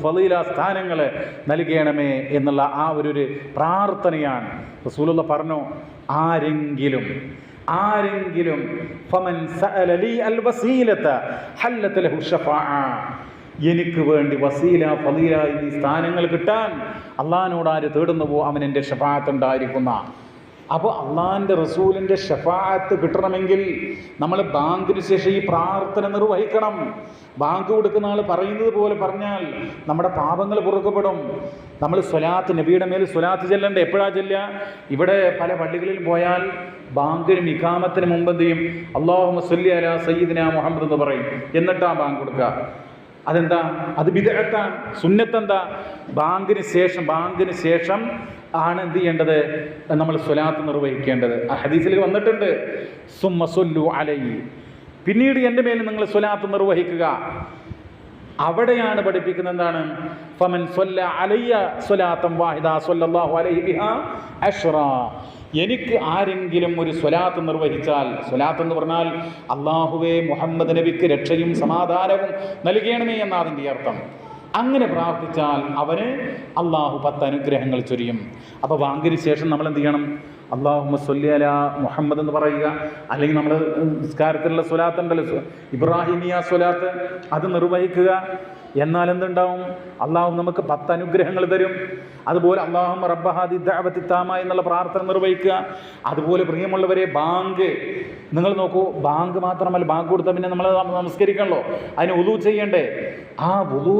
ഫളീല സ്ഥാനങ്ങൾ നൽകണമേ എന്നുള്ള ആ ഒരു പ്രാർത്ഥനയാണ്. റസൂലുള്ളാഹി പറഞ്ഞു, ആരെങ്കിലും ഫമൻ സഅല ലി അൽ വസീലത ഹല്ലത ലഹു ശഫാഅ, എനിക്ക് വേണ്ടി വസീല ഫളീല എന്നീ സ്ഥാനങ്ങൾ കിട്ടാൻ അള്ളാഹിനോട് ആര് തേടുന്നുവോ അവൻ എൻ്റെ ശഫാഅത്ത് ഉണ്ടായിരിക്കുന്ന. അപ്പോൾ അള്ളാഹിൻ്റെ റസൂലിൻ്റെ ശഫാഅത്ത് കിട്ടണമെങ്കിൽ നമ്മൾ ബാങ്കിന് ശേഷം ഈ പ്രാർത്ഥന നിർവഹിക്കണം. ബാങ്ക് കൊടുക്കുന്ന ആൾ പറയുന്നത് പോലെ പറഞ്ഞാൽ നമ്മുടെ പാപങ്ങൾ പൊറുക്കപ്പെടും. നമ്മൾ സ്വലാത്ത്, നബിയുടെ മേൽ സ്വലാത്ത് ചെല്ലണ്ടേ? എപ്പോഴാണ് ചെല്ലുക? ഇവിടെ പല പള്ളികളിൽ പോയാൽ ബാങ്കിനും ഇഖാമത്തിന് മുമ്പ് എന്ത് ചെയ്യും? അല്ലാഹുമ്മ സ്വല്ലി അലാ സയ്യിദിനാ മുഹമ്മദ് എന്ന് പറയും. എന്നിട്ടാണ് ബാങ്ക് കൊടുക്കുക. അതെന്താ? അത് ബിദ്അത്താണ്. സുന്നത്തെന്താ? ബാങ്കിന് ശേഷം ആണ് എന്ത് ചെയ്യേണ്ടത്? നമ്മൾ സ്വലാത്ത് നിർവഹിക്കേണ്ടത്. ആ ഹദീസിൽ വന്നിട്ടുണ്ട്, സുമ്മ സ്വല്ലു അലൈഹി, പിന്നീട് എൻ്റെ മേൽ നിങ്ങൾ സ്വലാത്ത് നിർവഹിക്കുക. അവിടെയാണ് പഠിപ്പിക്കുന്നത് എന്താണ്? ഫമൻ സ്വല്ല അലയ്യ സ്വലാത്തൻ വാഹിദ സ്വല്ലല്ലാഹു അലൈഹി ബിഹാ അശ്റാ, എനിക്ക് ആരെങ്കിലും ഒരു സ്വലാത്ത് നിർവഹിച്ചാൽ, സ്വലാത്ത് എന്ന് പറഞ്ഞാൽ അള്ളാഹുവേ മുഹമ്മദ് നബിക്ക് രക്ഷയും സമാധാനവും നൽകണമേ എന്നാണ് അതിൻ്റെ അർത്ഥം. അങ്ങനെ പ്രാർത്ഥിച്ചാൽ അവന് അള്ളാഹു 10 അനുഗ്രഹങ്ങൾ ചൊരിയും. അപ്പോൾ ബാങ്കിന് ശേഷം നമ്മൾ എന്ത് ചെയ്യണം? അല്ലാഹുമ്മ സ്വല്ലി അലാ മുഹമ്മദ് എന്ന് പറയുക. അല്ലെങ്കിൽ നമ്മൾ നിസ്കാരത്തിലുള്ള സ്വലാത്ത് ഉണ്ടല്ലോ, ഇബ്രാഹിമിയ സ്വലാത്ത്, അത് നിർവഹിക്കുക. എന്നാൽ എന്തുണ്ടാവും? അള്ളാഹു നമുക്ക് 10 അനുഗ്രഹങ്ങൾ തരും. അതുപോലെ അല്ലാഹുമ്മ റബ്ബ ഹാദി ദഅവതി താമ എന്നുള്ള പ്രാർത്ഥന നിർവഹിക്കുക. അതുപോലെ പ്രിയമുള്ളവരെ, ബാങ്ക് നിങ്ങൾ നോക്കൂ, ബാങ്ക് മാത്രമല്ല, ബാങ്ക് കൊടുത്താൽ പിന്നെ നമ്മൾ നമസ്കരിക്കണല്ലോ, അതിന് വുളൂ ചെയ്യണ്ടേ? ആ വുളൂ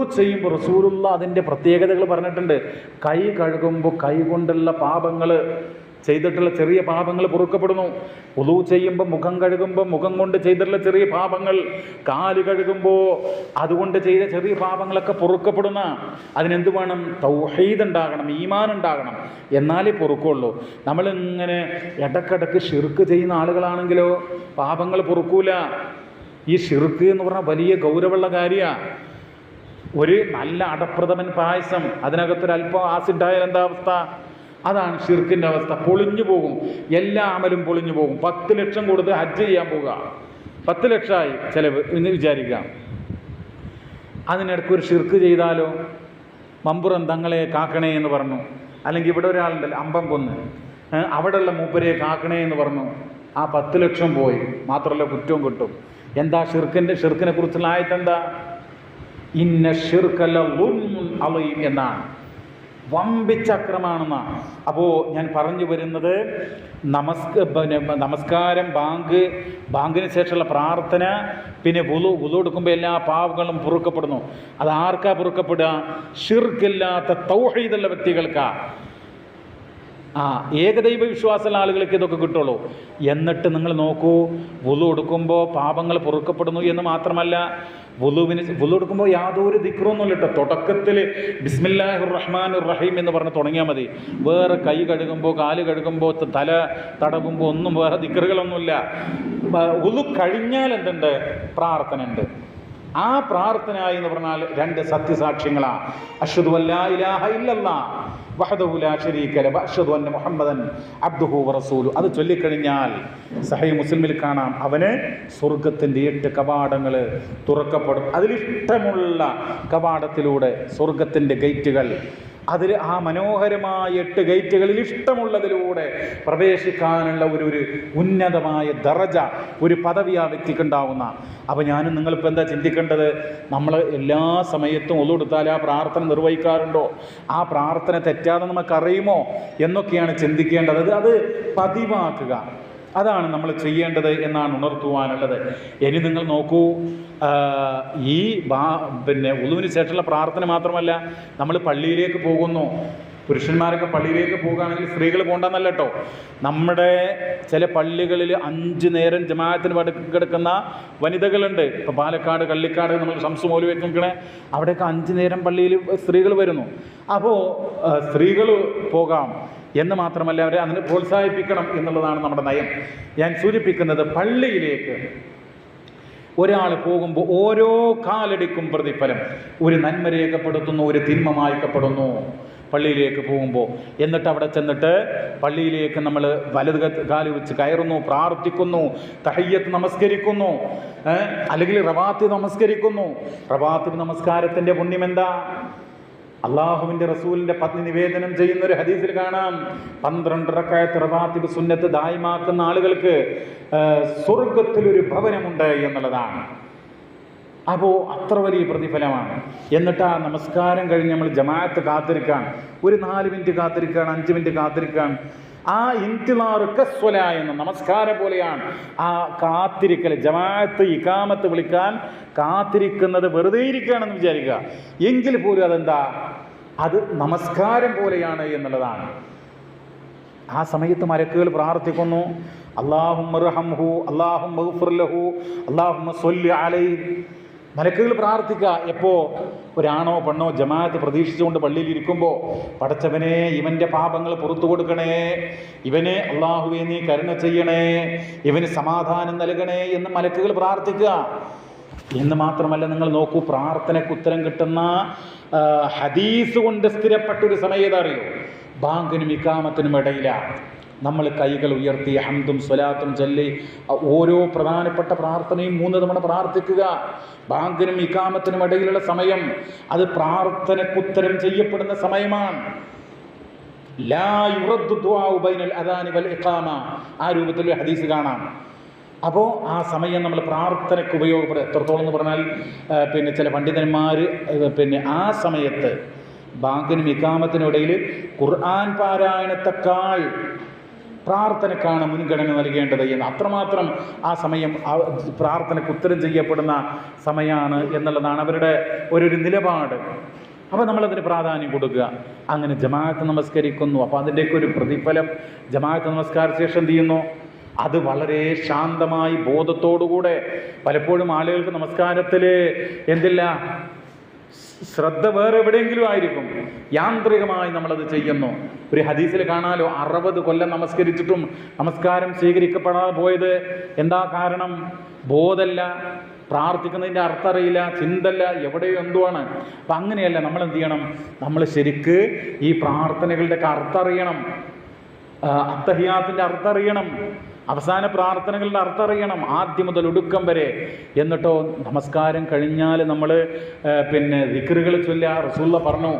ചെയ്യുമ്പോൾ റസൂലുള്ളാഹി അതിൻ്റെ പ്രത്യേകതകൾ പറഞ്ഞിട്ടുണ്ട്. കൈ കഴുകുമ്പോൾ കൈ കൊണ്ടുള്ള പാപങ്ങൾ, ചെയ്തിട്ടുള്ള ചെറിയ പാപങ്ങൾ പൊറുക്കപ്പെടുന്നു. വുളൂ ചെയ്യുമ്പോൾ മുഖം കഴുകുമ്പോൾ മുഖം കൊണ്ട് ചെയ്തിട്ടുള്ള ചെറിയ പാപങ്ങൾ, കാല് കഴുകുമ്പോൾ അതുകൊണ്ട് ചെയ്ത ചെറിയ പാപങ്ങളൊക്കെ പൊറുക്കപ്പെടുന്ന. അതിനെന്ത് വേണം? തൗഹീദ് ഉണ്ടാകണം, ഈമാൻ ഉണ്ടാകണം, എന്നാലേ പൊറുക്കുള്ളൂ. നമ്മളിങ്ങനെ ഇടക്കിടക്ക് ഷിർക്ക് ചെയ്യുന്ന ആളുകളാണെങ്കിലോ പാപങ്ങൾ പൊറുക്കൂല. ഈ ഷിർക്ക് എന്ന് പറഞ്ഞാൽ വലിയ ഗൗരവമുള്ള കാര്യമാണ്. ഒരു നല്ല അടപ്രഥമൻ പായസം, അതിനകത്തൊരല്പം ആസിഡായാൽ എന്താ അവസ്ഥ? അതാണ് ഷിർക്കിൻ്റെ അവസ്ഥ. പൊളിഞ്ഞു പോകും, എല്ലാ അമലും പൊളിഞ്ഞു പോകും. 10 ലക്ഷം കൊടുത്ത് ഹജ്ജ് ചെയ്യാൻ പോവുക, 10 ലക്ഷമായി ചിലവ് എന്ന് വിചാരിക്കാം. അതിനിടയ്ക്ക് ഒരു ഷിർക്ക് ചെയ്താലോ? മമ്പുറം തങ്ങളെ കാക്കണേ എന്ന് പറഞ്ഞു, അല്ലെങ്കിൽ ഇവിടെ ഒരാളുണ്ടല്ലോ അമ്പം കൊന്ന്, അവിടെയുള്ള മൂപ്പരെ കാക്കണേ എന്ന് പറഞ്ഞു, ആ 10 ലക്ഷം പോയി. മാത്രമല്ല കുറ്റവും കിട്ടും. എന്താ ഷിർക്കിനെ കുറിച്ചുള്ള ആയത്ത് എന്താ? ഇന്ന ശിർക ലളുൽമുൻ അളീം എന്നാണ്. വമ്പിച്ച അക്രമാണെന്നാണ്. അപ്പോൾ ഞാൻ പറഞ്ഞു വരുന്നത്, നമസ്കാരം, ബാങ്കിന് ശേഷമുള്ള പ്രാർത്ഥന, പിന്നെ വുളു എടുക്കുമ്പോൾ എല്ലാ പാവങ്ങളും പൊറുക്കപ്പെടുന്നു. അത് ആർക്കാ പൊറുക്കപ്പെടുക? ഷിർക്കില്ലാത്ത തൗഹീദുള്ള വ്യക്തികൾക്കാ. ഏകദൈവ വിശ്വാസമുള്ള ആളുകൾക്ക് ഇതൊക്കെ കിട്ടുള്ളൂ. എന്നിട്ട് നിങ്ങൾ നോക്കൂ, വുളു എടുക്കുമ്പോൾ പാപങ്ങൾ പൊറുക്കപ്പെടുന്നു എന്ന് മാത്രമല്ല, വുളു എടുക്കുമ്പോൾ യാതൊരു ദിക്റൊന്നുമില്ല കേട്ടോ. തുടക്കത്തിൽ ബിസ്മില്ലാഹിർ റഹ്മാനിർ റഹീം എന്ന് പറഞ്ഞ് തുടങ്ങിയാൽ മതി. വേറെ കൈ കഴുകുമ്പോൾ, കാല് കഴുകുമ്പോൾ, തല തടവുമ്പോൾ ഒന്നും വേറെ ദിക്റുകളൊന്നുമില്ല. വുളു കഴിഞ്ഞാൽ എന്തുണ്ട്? പ്രാർത്ഥന ഉണ്ട്. ആ പ്രാർത്ഥന എന്ന് പറഞ്ഞാൽ 2 സത്യസാക്ഷ്യങ്ങളാണ്. അഷ്ഹദു അല്ലാ ഇലാഹ ഇല്ലല്ലാഹ് വഹ്ദഹു ലാ ശരീക ലഹു വഅഷ്ഹദു അന്ന മുഹമ്മദൻ അബ്ദുഹു വറസൂലുഹു. അത് ചൊല്ലിക്കഴിഞ്ഞാൽ സഹീഹ് മുസ്ലിമിൽ കാണാം, അവന് സ്വർഗത്തിൻ്റെ 8 കവാടങ്ങൾ തുറക്കപ്പെടും. അതിലിഷ്ടമുള്ള കവാടത്തിലൂടെ സ്വർഗത്തിൻ്റെ ഗേറ്റുകൾ അതിൽ ആ മനോഹരമായ 8 ഗേറ്റുകളിൽ ഇഷ്ടമുള്ളതിലൂടെ പ്രവേശിക്കാനുള്ള ഒരു ഉന്നതമായ ദറജ, ഒരു പദവി ആ വ്യക്തിക്ക് ഉണ്ടാവുന്ന. അപ്പോൾ ഞാനും നിങ്ങളിപ്പോൾ എന്താ ചിന്തിക്കേണ്ടത്? നമ്മൾ എല്ലാ സമയത്തും ഒളുകൊടുത്താൽ ആ പ്രാർത്ഥന നിർവഹിക്കാറുണ്ടോ? ആ പ്രാർത്ഥന തെറ്റാതെ നമുക്കറിയുമോ എന്നൊക്കെയാണ് ചിന്തിക്കേണ്ടത്. അത് പതിവാക്കുക, അതാണ് നമ്മൾ ചെയ്യേണ്ടത് എന്നാണ് ഉണർത്തുവാനുള്ളത്. ഇനി നിങ്ങൾ നോക്കൂ, ഈ ഉളുവിന് ശേഷമുള്ള പ്രാർത്ഥന മാത്രമല്ല, നമ്മൾ പള്ളിയിലേക്ക് പോകുന്നു. പുരുഷന്മാരൊക്കെ പള്ളിയിലേക്ക് പോകുകയാണെങ്കിൽ സ്ത്രീകൾ പോകണ്ടെന്നല്ല കേട്ടോ. നമ്മുടെ ചില പള്ളികളിൽ 5 നേരം ജമാഅത്തിന് കിടക്കുന്ന വനിതകളുണ്ട്. ഇപ്പോൾ പാലക്കാട്, കള്ളിക്കാട്, നമ്മൾ ഷംസ് മൗലവിയൊക്കെ നിൽക്കണേ, അവിടെയൊക്കെ 5 നേരം പള്ളിയിൽ സ്ത്രീകൾ വരുന്നു. അപ്പോൾ സ്ത്രീകൾ പോകാം എന്ന് മാത്രമല്ല, അവരെ അതിന് പ്രോത്സാഹിപ്പിക്കണം എന്നുള്ളതാണ് നമ്മുടെ നയം. ഞാൻ സൂചിപ്പിക്കുന്നത്, പള്ളിയിലേക്ക് ഒരാൾ പോകുമ്പോൾ ഓരോ കാലടിക്കും പ്രതിഫലം, ഒരു നന്മ രേഖപ്പെടുത്തുന്നു, ഒരു തിന്മ മായ്ക്കപ്പെടുന്നു പള്ളിയിലേക്ക് പോകുമ്പോൾ. എന്നിട്ട് അവിടെ ചെന്നിട്ട് പള്ളിയിലേക്ക് നമ്മൾ വലത് കാല് വെച്ച് കയറുന്നു, പ്രാർത്ഥിക്കുന്നു, തഹയ്യത്ത് നമസ്കരിക്കുന്നു, അല്ലെങ്കിൽ റവാത്തിബ് നമസ്കരിക്കുന്നു. റവാത്തിബ് നമസ്കാരത്തിൻ്റെ പുണ്യം എന്താ? അള്ളാഹുവിൻ്റെ റസൂലിൻ്റെ പത്നി നിവേദനം ചെയ്യുന്ന ഒരു ഹദീസിൽ കാണാം, 12 റക്അത്ത് റവാത്തിബ് സുന്നത്ത് ദായിമാക്കുന്ന ആളുകൾക്ക് സ്വർഗത്തിലൊരു ഭവനമുണ്ട് എന്നുള്ളതാണ്. അപ്പോൾ അത്ര വലിയ പ്രതിഫലമാണ്. എന്നിട്ട് ആ നമസ്കാരം കഴിഞ്ഞ് നമ്മൾ ജമാഅത്ത് കാത്തിരിക്കാൻ, ഒരു 4 മിനിറ്റ് കാത്തിരിക്കാൻ, 5 മിനിറ്റ് കാത്തിരിക്കാൻ. ആ ഇന്തിളാറ് കസ്വല എന്ന നമസ്കാരം പോലെയാണ് ആ കാത്തിരിക്കൽ. ജമാഅത്ത് ഇഖാമത്ത് വിളിക്കാൻ കാത്തിരിക്കുന്നത് വെറുതെ ഇരിക്കുകയാണെന്ന് വിചാരിക്കുക, എങ്കിൽ പോലും അതെന്താ, അത് നമസ്കാരം പോലെയാണ് എന്നുള്ളതാണ്. ആ സമയത്ത് മലക്കുകൾ പ്രാർത്ഥിക്കുന്നു, അല്ലാഹുമ്മ ഇർഹംഹു, അല്ലാഹുമ്മ ഇഗ്ഫിർ ലഹു, അല്ലാഹുമ്മ സ്വല്ലി അലൈഹി. മലക്കുകൾ പ്രാർത്ഥിക്കുക എപ്പോൾ? ഒരാണോ പെണ്ണോ ജമാഅത്ത് പ്രതീക്ഷിച്ചുകൊണ്ട് പള്ളിയിൽ ഇരിക്കുമ്പോൾ, പടച്ചവനെ ഇവൻ്റെ പാപങ്ങൾ പുറത്തു കൊടുക്കണേ, ഇവനെ അള്ളാഹുവെ നീ കരുണ ചെയ്യണേ, ഇവന് സമാധാനം നൽകണേ എന്ന് മലക്കുകൾ പ്രാർത്ഥിക്കുക. എന്ന് മാത്രമല്ല, നിങ്ങൾ നോക്കൂ, പ്രാർത്ഥനയ്ക്ക് ഉത്തരം കിട്ടുന്ന ഹദീസ് കൊണ്ട് സ്ഥിരപ്പെട്ടൊരു സമയം ഏതറിയോ? ബാങ്കിനും ഇഖാമത്തിനും ഇടയിലാണ്. നമ്മൾ കൈകൾ ഉയർത്തി ഹംദും സ്വലാത്തും ചൊല്ലി ഓരോ പ്രധാനപ്പെട്ട പ്രാർത്ഥനയും 3 തവണ പ്രാർത്ഥിക്കുക. ബാങ്കിനും ഇഖാമത്തിനും ഇടയിലുള്ള സമയം അത് പ്രാർത്ഥനക്കുത്തരം ചെയ്യപ്പെടുന്ന സമയമാണ്. ലാ യുറദ്ദു ദുആഉ ബൈനൽ അദാനി വൽ ഇഖാമ, ആ രൂപത്തിൽ ഹദീസ് കാണാം. അപ്പോൾ ആ സമയം നമ്മൾ പ്രാർത്ഥനയ്ക്ക് ഉപയോഗപ്പെടും. എത്രത്തോളം എന്ന് പറഞ്ഞാൽ, ചില പണ്ഡിതന്മാർ ആ സമയത്ത് ബാങ്കിനും ഇഖാമത്തിനും ഇടയിൽ ഖുർആൻ പാരായണത്തെക്കാൾ പ്രാർത്ഥനക്കാണ് മുൻഗണന നൽകേണ്ടത് എന്ന്, അത്രമാത്രം ആ സമയം പ്രാർത്ഥനയ്ക്ക് ഉത്തരം ചെയ്യപ്പെടുന്ന സമയമാണ് എന്നുള്ളതാണ് അവരുടെ ഒരു നിലപാട്. അപ്പോൾ നമ്മളതിന് പ്രാധാന്യം കൊടുക്കുക. അങ്ങനെ ജമാഅത്ത് നമസ്കരിക്കുന്നു. അപ്പോൾ അതിൻ്റെയൊക്കെ ഒരു പ്രതിഫലം ജമാഅത്ത് നമസ്കാര ശേഷം എന്ത് ചെയ്യുന്നു? അത് വളരെ ശാന്തമായി ബോധത്തോടുകൂടെ. പലപ്പോഴും ആളുകൾക്ക് നമസ്കാരത്തിൽ എന്തില്ല, ശ്രദ്ധ വേറെ എവിടെയെങ്കിലും ആയിരിക്കും, യാന്ത്രികമായി നമ്മളത് ചെയ്യുന്നു. ഒരു ഹദീസിൽ കാണാലോ, 60 കൊല്ലം നമസ്കരിച്ചിട്ടും നമസ്കാരം സ്വീകരിക്കപ്പെടാതെ പോയത് എന്താ കാരണം? ബോധമല്ല, പ്രാർത്ഥിക്കുന്നതിൻ്റെ അർത്ഥം അറിയില്ല, ചിന്തല്ല, എവിടെയോ എന്തുവാണ്. അപ്പം അങ്ങനെയല്ല, നമ്മൾ എന്ത് ചെയ്യണം? നമ്മൾ ശരിക്ക് ഈ പ്രാർത്ഥനകളുടെയൊക്കെ അർത്ഥം അറിയണം, അത്തഹിയാത്തിൻ്റെ അർത്ഥം അറിയണം, അവസാന പ്രാർത്ഥനകളുടെ അർത്ഥം അറിയണം, ആദ്യം മുതൽ ഒടുക്കം വരെ. എന്നിട്ടോ നമസ്കാരം കഴിഞ്ഞാൽ നമ്മൾ ദിക്റുകൾ ചൊല്ലുക. റസൂലുള്ള പറഞ്ഞു,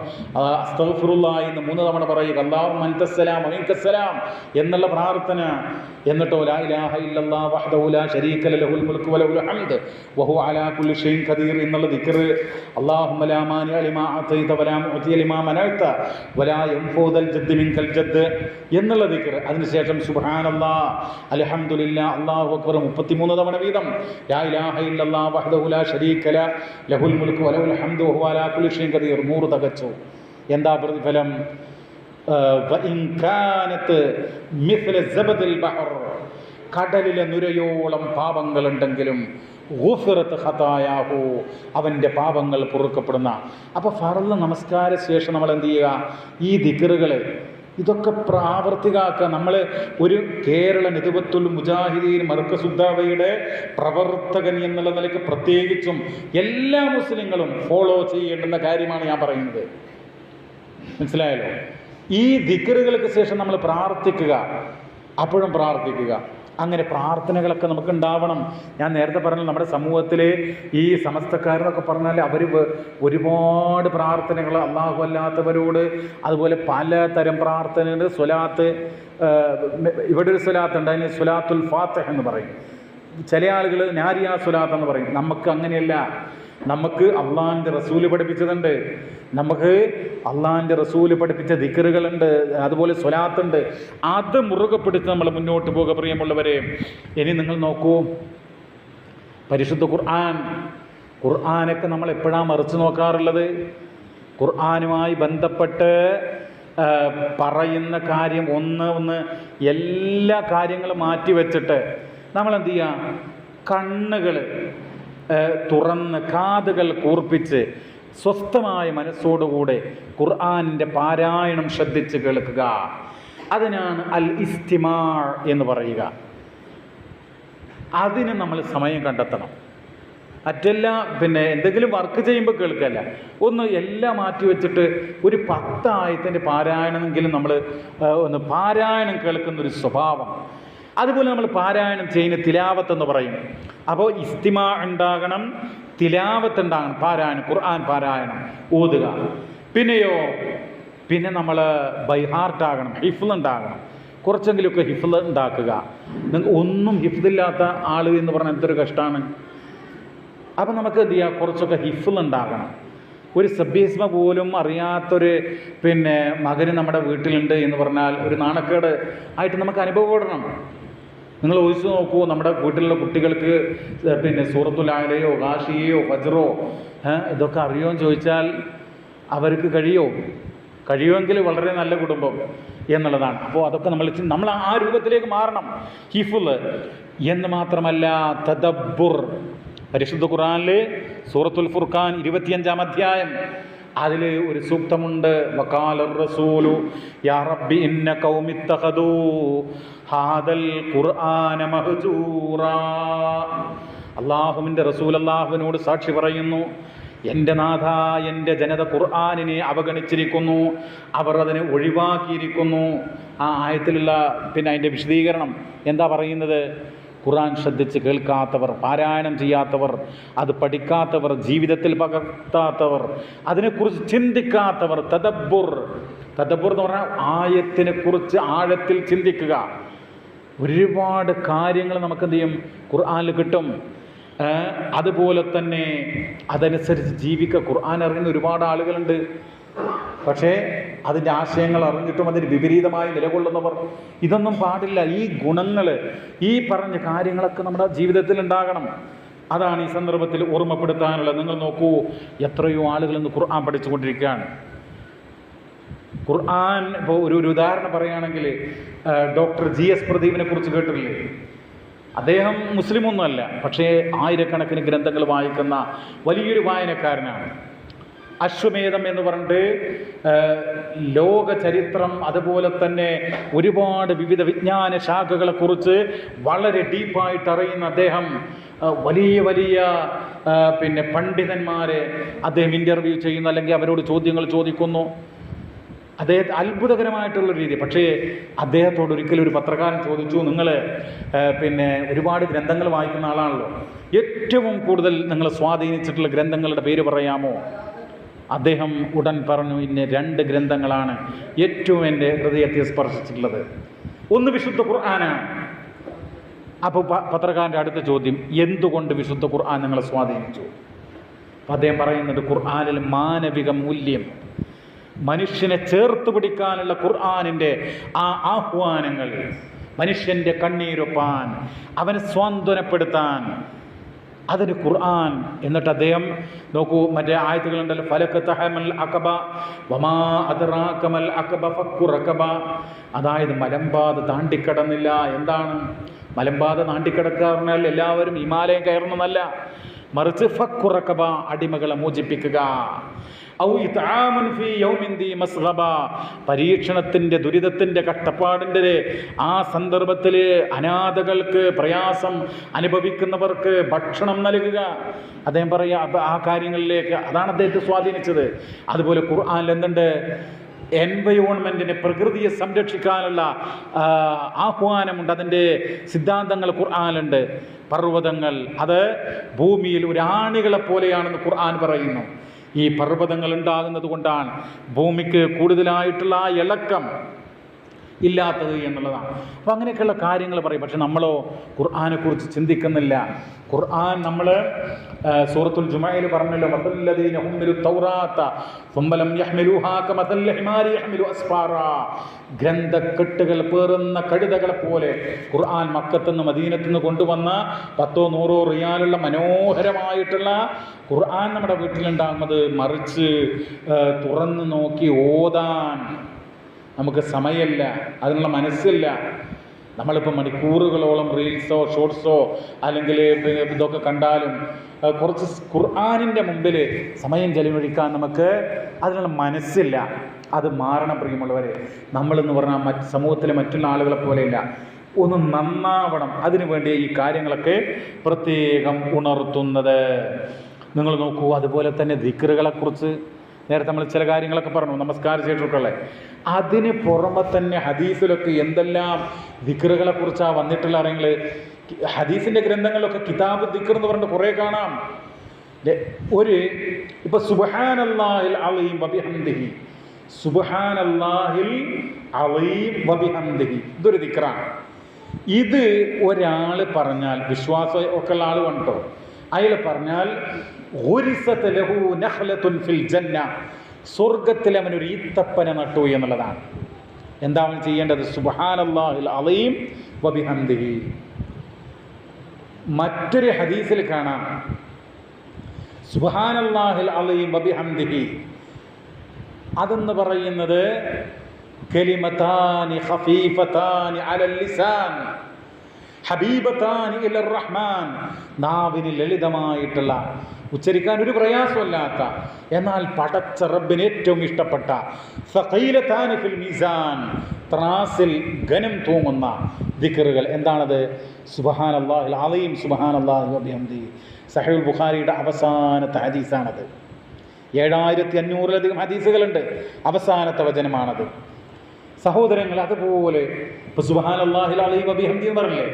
അസ്തഗ്ഫിറുല്ലാഹ് എന്ന് 3 തവണ പറയുക, അല്ലാഹുമ്മ അൻതസ്സലാം വമിൻകസ്സലാം എന്നുള്ള പ്രാർത്ഥന. എന്നിട്ടോ ലാ ഇലാഹ ഇല്ലല്ലാഹ് വഹ്ദഹു ലാ ശരീക ലഹു ലഹുൽ മുൽക്കു വലഹുൽ ഹംദ് വഹുവ അലാ കുല്ലി ഷൈഇൻ ഖദീർ എന്നുള്ള ദിക്റ്. അല്ലാഹുമ്മ ലാ മാനിഅ ലിമാ അഅതൈത വലാ മുഅതിയ ലിമാ മനഅത വലാ യൻഫുദൽ ജദ്ദു മിൻകൽ ജദ്ദ് എന്നുള്ള ദിക്റ്. അതിനുശേഷം സുബ്ഹാനല്ലാഹ്, അൽഹംദുലില്ലാഹ്, അല്ലാഹു അക്ബർ 33 തവണ വീതം. ലാ ഇലാഹ ഇല്ലല്ലാഹ് വഹ്ദഹു ലാ ശരീക ലഹുൽ മുൽക്കു വലഹുൽ ഹംദു വഹുവ അലാ കുല്ലി ഷൈഇൻ ഖദീർ 100 തികച്ചു. എന്താ പ്രതിഫലം? കടലിലെ നുരയോളം പാപങ്ങളുണ്ടെങ്കിലും അവൻ്റെ പാപങ്ങൾ പൊറുക്കപ്പെടുന്ന. അപ്പോൾ ഫർള് നമസ്കാര ശേഷം നമ്മൾ എന്ത് ചെയ്യുക? ഈ ദിക്റുകൾ ഇതൊക്കെ പ്രാവർത്തികമാക്കുക. നമ്മൾ ഒരു കേരള നിതുബത്തുൽ മുജാഹിദീൻ മർക്കസുദ്ദാവയുടെ പ്രവർത്തകൻ എന്നുള്ള നിലയ്ക്ക് പ്രത്യേകിച്ചും എല്ലാ മുസ്ലിങ്ങളും ഫോളോ ചെയ്യേണ്ടുന്ന കാര്യമാണ് ഞാൻ പറയുന്നത്. മനസ്സിലായല്ലോ? ഈ ദിക്റുകൾക്ക് ശേഷം നമ്മൾ പ്രാർത്ഥിക്കുക, അപ്പോഴും പ്രാർത്ഥിക്കുക. അങ്ങനെ പ്രാർത്ഥനകളൊക്കെ നമുക്ക് ഉണ്ടാവണം. ഞാൻ നേരത്തെ പറഞ്ഞ നമ്മുടെ സമൂഹത്തിൽ ഈ സമസ്തക്കാരെന്നൊക്കെ പറഞ്ഞാൽ അവർ ഒരുപാട് പ്രാർത്ഥനകൾ അള്ളാഹു അല്ലാത്തവരോട്, അതുപോലെ പലതരം പ്രാർത്ഥനകൾ. സ്വലാത്ത്, ഇവിടെ ഒരു സ്വലാത്ത് ഉണ്ട്, അതിന് സ്വലാത്തുൽ ഫാത്തിഹ എന്ന് പറയും. ചില ആളുകൾ നാരിയ സ്വലാത്ത് എന്ന് പറയും. നമുക്ക് അങ്ങനെയല്ല. നമുക്ക് അള്ളാഹിൻ്റെ റസൂല് പഠിപ്പിച്ചതുണ്ട്, നമുക്ക് അള്ളാഹിൻ്റെ റസൂല് പഠിപ്പിച്ച ദിക്റുകളുണ്ട്, അതുപോലെ സ്വലാത്തുണ്ട്. അത് മുറുകെ പിടിച്ച് നമ്മൾ മുന്നോട്ട് പോകുക പ്രിയമുള്ളവരെ. ഇനി നിങ്ങൾ നോക്കൂ, പരിശുദ്ധ ഖുർആനൊക്കെ നമ്മൾ എപ്പോഴാണ് മറിച്ച് നോക്കാറുള്ളത്? ഖുർആനുമായി ബന്ധപ്പെട്ട് പറയുന്ന കാര്യം ഒന്ന് എല്ലാ കാര്യങ്ങളും മാറ്റി വെച്ചിട്ട് നമ്മളെന്ത് ചെയ്യുക? കണ്ണുകൾ തുറന്ന് കാതുകൾ കൂർപ്പിച്ച് സ്വസ്ഥമായ മനസ്സോടുകൂടെ ഖുർആനിൻ്റെ പാരായണം ശ്രദ്ധിച്ച് കേൾക്കുക. അതിനാണ് അൽ ഇസ്തിമാ എന്ന് പറയുക. അതിന് നമ്മൾ സമയം കണ്ടെത്തണം. മറ്റെല്ലാം എന്തെങ്കിലും വർക്ക് ചെയ്യുമ്പോൾ കേൾക്കല്ല, ഒന്ന് എല്ലാം മാറ്റി വെച്ചിട്ട് ഒരു 10 ആയത്തിൻ്റെ പാരായണമെങ്കിലും നമ്മൾ ഒന്ന് പാരായണം കേൾക്കുന്നൊരു സ്വഭാവം. അതുപോലെ നമ്മൾ പാരായണം ചെയ്യുന്ന തിലാവത്ത് എന്ന് പറയും. അപ്പോൾ ഇസ്തിമാ ഉണ്ടാകണം, തിലാവത്ത് ഉണ്ടാകണം, പാരായണം, ഖുർആൻ പാരായണം ഓതുക. പിന്നെ നമ്മൾ ബൈഹാർട്ടാകണം, ഹിഫ്ള് ഉണ്ടാകണം. കുറച്ചെങ്കിലുമൊക്കെ ഹിഫ്ള് ഉണ്ടാക്കുക. ഒന്നും ഹിഫ്ളില്ലാത്ത ആൾ എന്ന് പറഞ്ഞാൽ എന്തൊരു കഷ്ടമാണ്. അപ്പം നമുക്ക് എന്ത് ചെയ്യുക? കുറച്ചൊക്കെ ഹിഫ്ള് ഉണ്ടാകണം. ഒരു സബ്ബീസ്മ പോലും അറിയാത്തൊരു മകന് നമ്മുടെ വീട്ടിലുണ്ട് എന്ന് പറഞ്ഞാൽ ഒരു നാണക്കേട് ആയിട്ട് നമുക്ക് അനുഭവപ്പെടണം. നിങ്ങൾ ഒഴിച്ചു നോക്കൂ, നമ്മുടെ വീട്ടിലുള്ള കുട്ടികൾക്ക് സൂറത്തുൽ ആലയോ ഗാഷിയയോ ഫജ്റോ ഇതൊക്കെ അറിയുമോ എന്ന് ചോദിച്ചാൽ അവർക്ക് കഴിയുമെങ്കിൽ വളരെ നല്ല കുടുംബം എന്നുള്ളതാണ്. അപ്പോൾ അതൊക്കെ നമ്മൾ ആ രൂപത്തിലേക്ക് മാറണം. ഹിഫ്ള് എന്ന് മാത്രമല്ല, തദബ്ബുർ. പരിശുദ്ധ ഖുർആനിൽ സൂറത്തുൽ ഫുർഖാൻ 25-ാം അധ്യായം, അതിൽ ഒരു സൂക്തമുണ്ട്. വഖാലർ റസൂലു യാ റബ്ബി ഇന്ന ഖൗമി ഇത്തഖദൂ ഹാദൽ ഖുർആന മഹ്ജൂറാ. അല്ലാഹുവിൻ്റെ റസൂൽ അല്ലാഹുവിനോട് സാക്ഷി പറയുന്നു, എൻ്റെ നാഥ, എൻ്റെ ജനത ഖുർആനിനെ അവഗണിച്ചിരിക്കുന്നു, അവർ അതിനെ ഒഴിവാക്കിയിരിക്കുന്നു. ആ ആയത്തിലുള്ള അതിൻ്റെ വിശദീകരണം എന്താ പറയുന്നത്? ഖുർആൻ ശ്രദ്ധിച്ച് കേൾക്കാത്തവർ, പാരായണം ചെയ്യാത്തവർ, അത് പഠിക്കാത്തവർ, ജീവിതത്തിൽ പകർത്താത്തവർ, അതിനെക്കുറിച്ച് ചിന്തിക്കാത്തവർ. തദബ്ബുർ എന്ന് പറഞ്ഞാൽ ആയത്തിനെക്കുറിച്ച് ആഴത്തിൽ ചിന്തിക്കുക. ഒരുപാട് കാര്യങ്ങൾ നമുക്ക് എന്ത് ചെയ്യും? ഖുർആനിൽ കിട്ടും. അതുപോലെ തന്നെ അതനുസരിച്ച് ജീവിക്കുക. ഖുർആൻ അറിയുന്ന ഒരുപാട് ആളുകളുണ്ട്, പക്ഷേ അതിൻ്റെ ആശയങ്ങൾ അറിഞ്ഞിട്ടും അതിന് വിപരീതമായി നിലകൊള്ളുന്നവർ. ഇതൊന്നും പാടില്ല. ഈ ഗുണങ്ങൾ, ഈ പറഞ്ഞ കാര്യങ്ങളൊക്കെ നമ്മുടെ ജീവിതത്തിൽ ഉണ്ടാകണം. അതാണ് ഈ സന്ദർഭത്തിൽ ഓർമ്മപ്പെടുത്താനുള്ളത്. നിങ്ങൾ നോക്കൂ, എത്രയോ ആളുകൾ ഇന്ന് ഖുർആൻ പഠിച്ചുകൊണ്ടിരിക്കുകയാണ്. ഖുർആൻ ഇപ്പോൾ ഒരു ഉദാഹരണം പറയുകയാണെങ്കിൽ, ഡോക്ടർ GS പ്രദീപിനെ കുറിച്ച് കേട്ടിട്ടില്ലേ? അദ്ദേഹം മുസ്ലിമൊന്നുമല്ല, പക്ഷേ ആയിരക്കണക്കിന് ഗ്രന്ഥങ്ങൾ വായിക്കുന്ന വലിയൊരു വായനക്കാരനാണ്. അശ്വമേധം എന്ന് പറഞ്ഞിട്ട് ലോക ചരിത്രം, അതുപോലെ തന്നെ ഒരുപാട് വിവിധ വിജ്ഞാന ശാഖകളെക്കുറിച്ച് വളരെ ഡീപ്പായിട്ട് അറിയുന്ന അദ്ദേഹം വലിയ വലിയ പണ്ഡിതന്മാരെ അദ്ദേഹം ഇൻ്റർവ്യൂ ചെയ്യുന്നു, അല്ലെങ്കിൽ അവരോട് ചോദ്യങ്ങൾ ചോദിക്കുന്നു. അദ്ദേഹത്തെ അത്ഭുതകരമായിട്ടുള്ള രീതി. പക്ഷേ അദ്ദേഹത്തോട് ഒരിക്കലും ഒരു പത്രക്കാരൻ ചോദിച്ചു, നിങ്ങൾ ഒരുപാട് ഗ്രന്ഥങ്ങൾ വായിക്കുന്ന ആളാണല്ലോ, ഏറ്റവും കൂടുതൽ നിങ്ങൾ സ്വാധീനിച്ചിട്ടുള്ള ഗ്രന്ഥങ്ങളുടെ പേര് പറയാമോ? അദ്ദേഹം ഉടൻ പറഞ്ഞു, ഇന്ന് 2 ഗ്രന്ഥങ്ങളാണ് ഏറ്റവും എൻ്റെ ഹൃദയത്തെ സ്പർശിച്ചിട്ടുള്ളത്. ഒന്ന് വിശുദ്ധ ഖുർആനാണ്. അപ്പോൾ പത്രക്കാരൻ്റെ അടുത്ത ചോദ്യം, എന്തുകൊണ്ട് വിശുദ്ധ ഖുർആൻ നിങ്ങളെ സ്വാധീനിച്ചു? അപ്പം അദ്ദേഹം പറയുന്നത്, ഖുർആനിൽ മാനവിക മൂല്യം, മനുഷ്യനെ ചേർത്ത് പിടിക്കാനുള്ള ഖുർആനിൻ്റെ ആ ആഹ്വാനങ്ങൾ, മനുഷ്യൻ്റെ കണ്ണീരൊപ്പാൻ, അവനെ സ്വാന്തനപ്പെടുത്താൻ, അതിന് ഖുർആൻ. എന്നിട്ട് അദ്ദേഹം നോക്കൂ, മറ്റേ ആയത്തുകളുണ്ടല്ലോ, ഫലക തഹമൽ അഖബ വമാ അദ്റാക മൽ അഖബ ഫക്കു റഖബ. അതായത് മലമ്പാത താണ്ടിക്കടന്നില്ല. എന്താണ് മലമ്പാത താണ്ടിക്കടക്കുക പറഞ്ഞാൽ എല്ലാവരും ഹിമാലയം കയറണമെന്നല്ല, മറിച്ച് ഫക്കു റഖബ, അടിമകളെ മോചിപ്പിക്കുക. പരീക്ഷണത്തിൻ്റെ, ദുരിതത്തിൻ്റെ, കഷ്ടപ്പാടിൻ്റെ ആ സന്ദർഭത്തിൽ അനാഥകൾക്ക്, പ്രയാസം അനുഭവിക്കുന്നവർക്ക് ഭക്ഷണം നൽകുക. അദ്ദേഹം പറയുക ആ കാര്യങ്ങളിലേക്ക്, അതാണ് അദ്ദേഹത്തെ സ്വാധീനിച്ചത്. അതുപോലെ ഖുർആനിൽ എന്തുണ്ട്? എൻവയോൺമെൻറ്റിനെ, പ്രകൃതിയെ സംരക്ഷിക്കാനുള്ള ആഹ്വാനമുണ്ട്. അതിൻ്റെ സിദ്ധാന്തങ്ങൾ ഖുർആനിലുണ്ട്. പർവ്വതങ്ങൾ അത് ഭൂമിയിൽ ഒരു ആണികളെ പോലെയാണെന്ന് ഖുർആൻ പറയുന്നു. ഈ പർവ്വതങ്ങൾ ഉണ്ടാകുന്നത് കൊണ്ടാണ് ഭൂമിക്ക് കൂടുതലായിട്ടുള്ള ആ ഇളക്കം ഇല്ലാത്തത് എന്നുള്ളതാണ്. അപ്പോൾ അങ്ങനെയൊക്കെയുള്ള കാര്യങ്ങൾ പറയും. പക്ഷെ നമ്മളോ ഖുർആനെക്കുറിച്ച് ചിന്തിക്കുന്നില്ല. ഖുർആൻ നമ്മൾ സൂറത്തുൽ ജുമഅയിൽ പറഞ്ഞല്ലോ, മസല്ലദീന ഹുമ്മിലു തൗറാത്ത സുമ്മ ലം യഹ്മിലുഹാ കമസൽ ഹിമാരി യഹ്മിലു അസ്ഫാറാ. ഗ്രന്ഥക്കെട്ടുകൾ പേറുന്ന കഴുതകളെ പോലെ ഖുർആൻ മക്കത്തുനിന്ന് മദീനത്തുനിന്ന് കൊണ്ടുവന്ന 10-100 റിയാലുള്ള മനോഹരമായിട്ടുള്ള ഖുർആൻ നമ്മുടെ വീട്ടിലുണ്ടാകുന്നത് മറിച്ച് തുറന്ന് നോക്കി ഓതാൻ നമുക്ക് സമയമില്ല, അതിനുള്ള മനസ്സില്ല. നമ്മളിപ്പോൾ മണിക്കൂറുകളോളം റീൽസോ ഷോർട്സോ അല്ലെങ്കിൽ ഇതൊക്കെ കണ്ടാലും കുറച്ച് ഖുർആനിൻ്റെ മുമ്പിൽ സമയം ചെലവഴിക്കാൻ നമുക്ക് അതിനുള്ള മനസ്സില്ല. അത് മാറണം പ്രിയമുള്ളവരെ. നമ്മളെന്ന് പറഞ്ഞാൽ സമൂഹത്തിലെ മറ്റുള്ള ആളുകളെ പോലെയല്ല, ഒന്ന് നന്നാവണം. അതിനു വേണ്ടി ഈ കാര്യങ്ങളൊക്കെ പ്രത്യേകം ഉണർത്തുന്നത്. നിങ്ങൾ നോക്കൂ, അതുപോലെ തന്നെ ദിക്റുകളെക്കുറിച്ച് നേരത്തെ നമ്മൾ ചില കാര്യങ്ങളൊക്കെ പറഞ്ഞു, നമസ്കാര ശേഷമൊക്കെയുള്ള. അതിന് പുറമെ തന്നെ ഹദീസിലൊക്കെ എന്തെല്ലാം ദിക്റുകളെ കുറിച്ചാണ് വന്നിട്ടുള്ള അറിയങ്ങൾ. ഹദീസിൻ്റെ ഗ്രന്ഥങ്ങളിലൊക്കെ കിതാബ് ദിക്ർ എന്ന് പറഞ്ഞിട്ട് കുറേ കാണാം. ഇപ്പൊ സുബ്ഹാനല്ലാഹിൽ അലീം വബിഹംദിഹി, സുബ്ഹാനല്ലാഹിൽ അലീം വബിഹംദിഹി, ഇതൊരു ദിക്റാണ്. ഇത് ഒരാൾ പറഞ്ഞാൽ, വിശ്വാസം ഒക്കെ ഉള്ള ആൾ കണ്ടോ, അയാൾ പറഞ്ഞാൽ സ്വർഗത്തിൽ അവനൊരു ഈത്തപ്പന നട്ടു എന്നുള്ളതാണ്. എന്താ അവൻ ചെയ്യേണ്ടത്? സുബ്ഹാനല്ലാഹിൽ അലീം വബിഹംദിഹി. മറ്റൊരു ഹദീസിൽ കാണാം സുബ്ഹാനല്ലാഹിൽ അലീം വബിഹംദിഹി. അതെന്ന് പറയുന്നത് കലിമതാനി ഖഫീഫതാനി അലൽ ലിസാൻ ഹബീബതാനി ഇലർ റഹ്മാൻ. നാവിന് ലളിതമായിട്ടുള്ള, ഉച്ചരിക്കാൻ ഒരു പ്രയാസമല്ലാത്ത, എന്നാൽ പടച്ച റബ്ബിന് ഏറ്റവും ഇഷ്ടപ്പെട്ട സഖീലതാനി ഫിൽ മീസാൻ, ത്രാസിൽ ഘനം തൂങ്ങുന്ന ദിക്റുകൾ. എന്താണത്? സുബ്ഹാനല്ലാഹിൽ അലീം സുബ്ഹാനല്ലാഹി വബിഹംദിഹി. സഹീഹുൽ ബുഖാരിയുടെ അവസാനത്തെ ഹദീസാണത്. 7500-ലധികം ഹദീസുകളുണ്ട്. അവസാനത്തെ വചനമാണത്. സഹോദരങ്ങൾ, അതുപോലെ ഇപ്പോൾ സുബ്ഹാനല്ലാഹിൽ അലീം വബിഹംദിഹി എന്ന് പറഞ്ഞില്ലേ,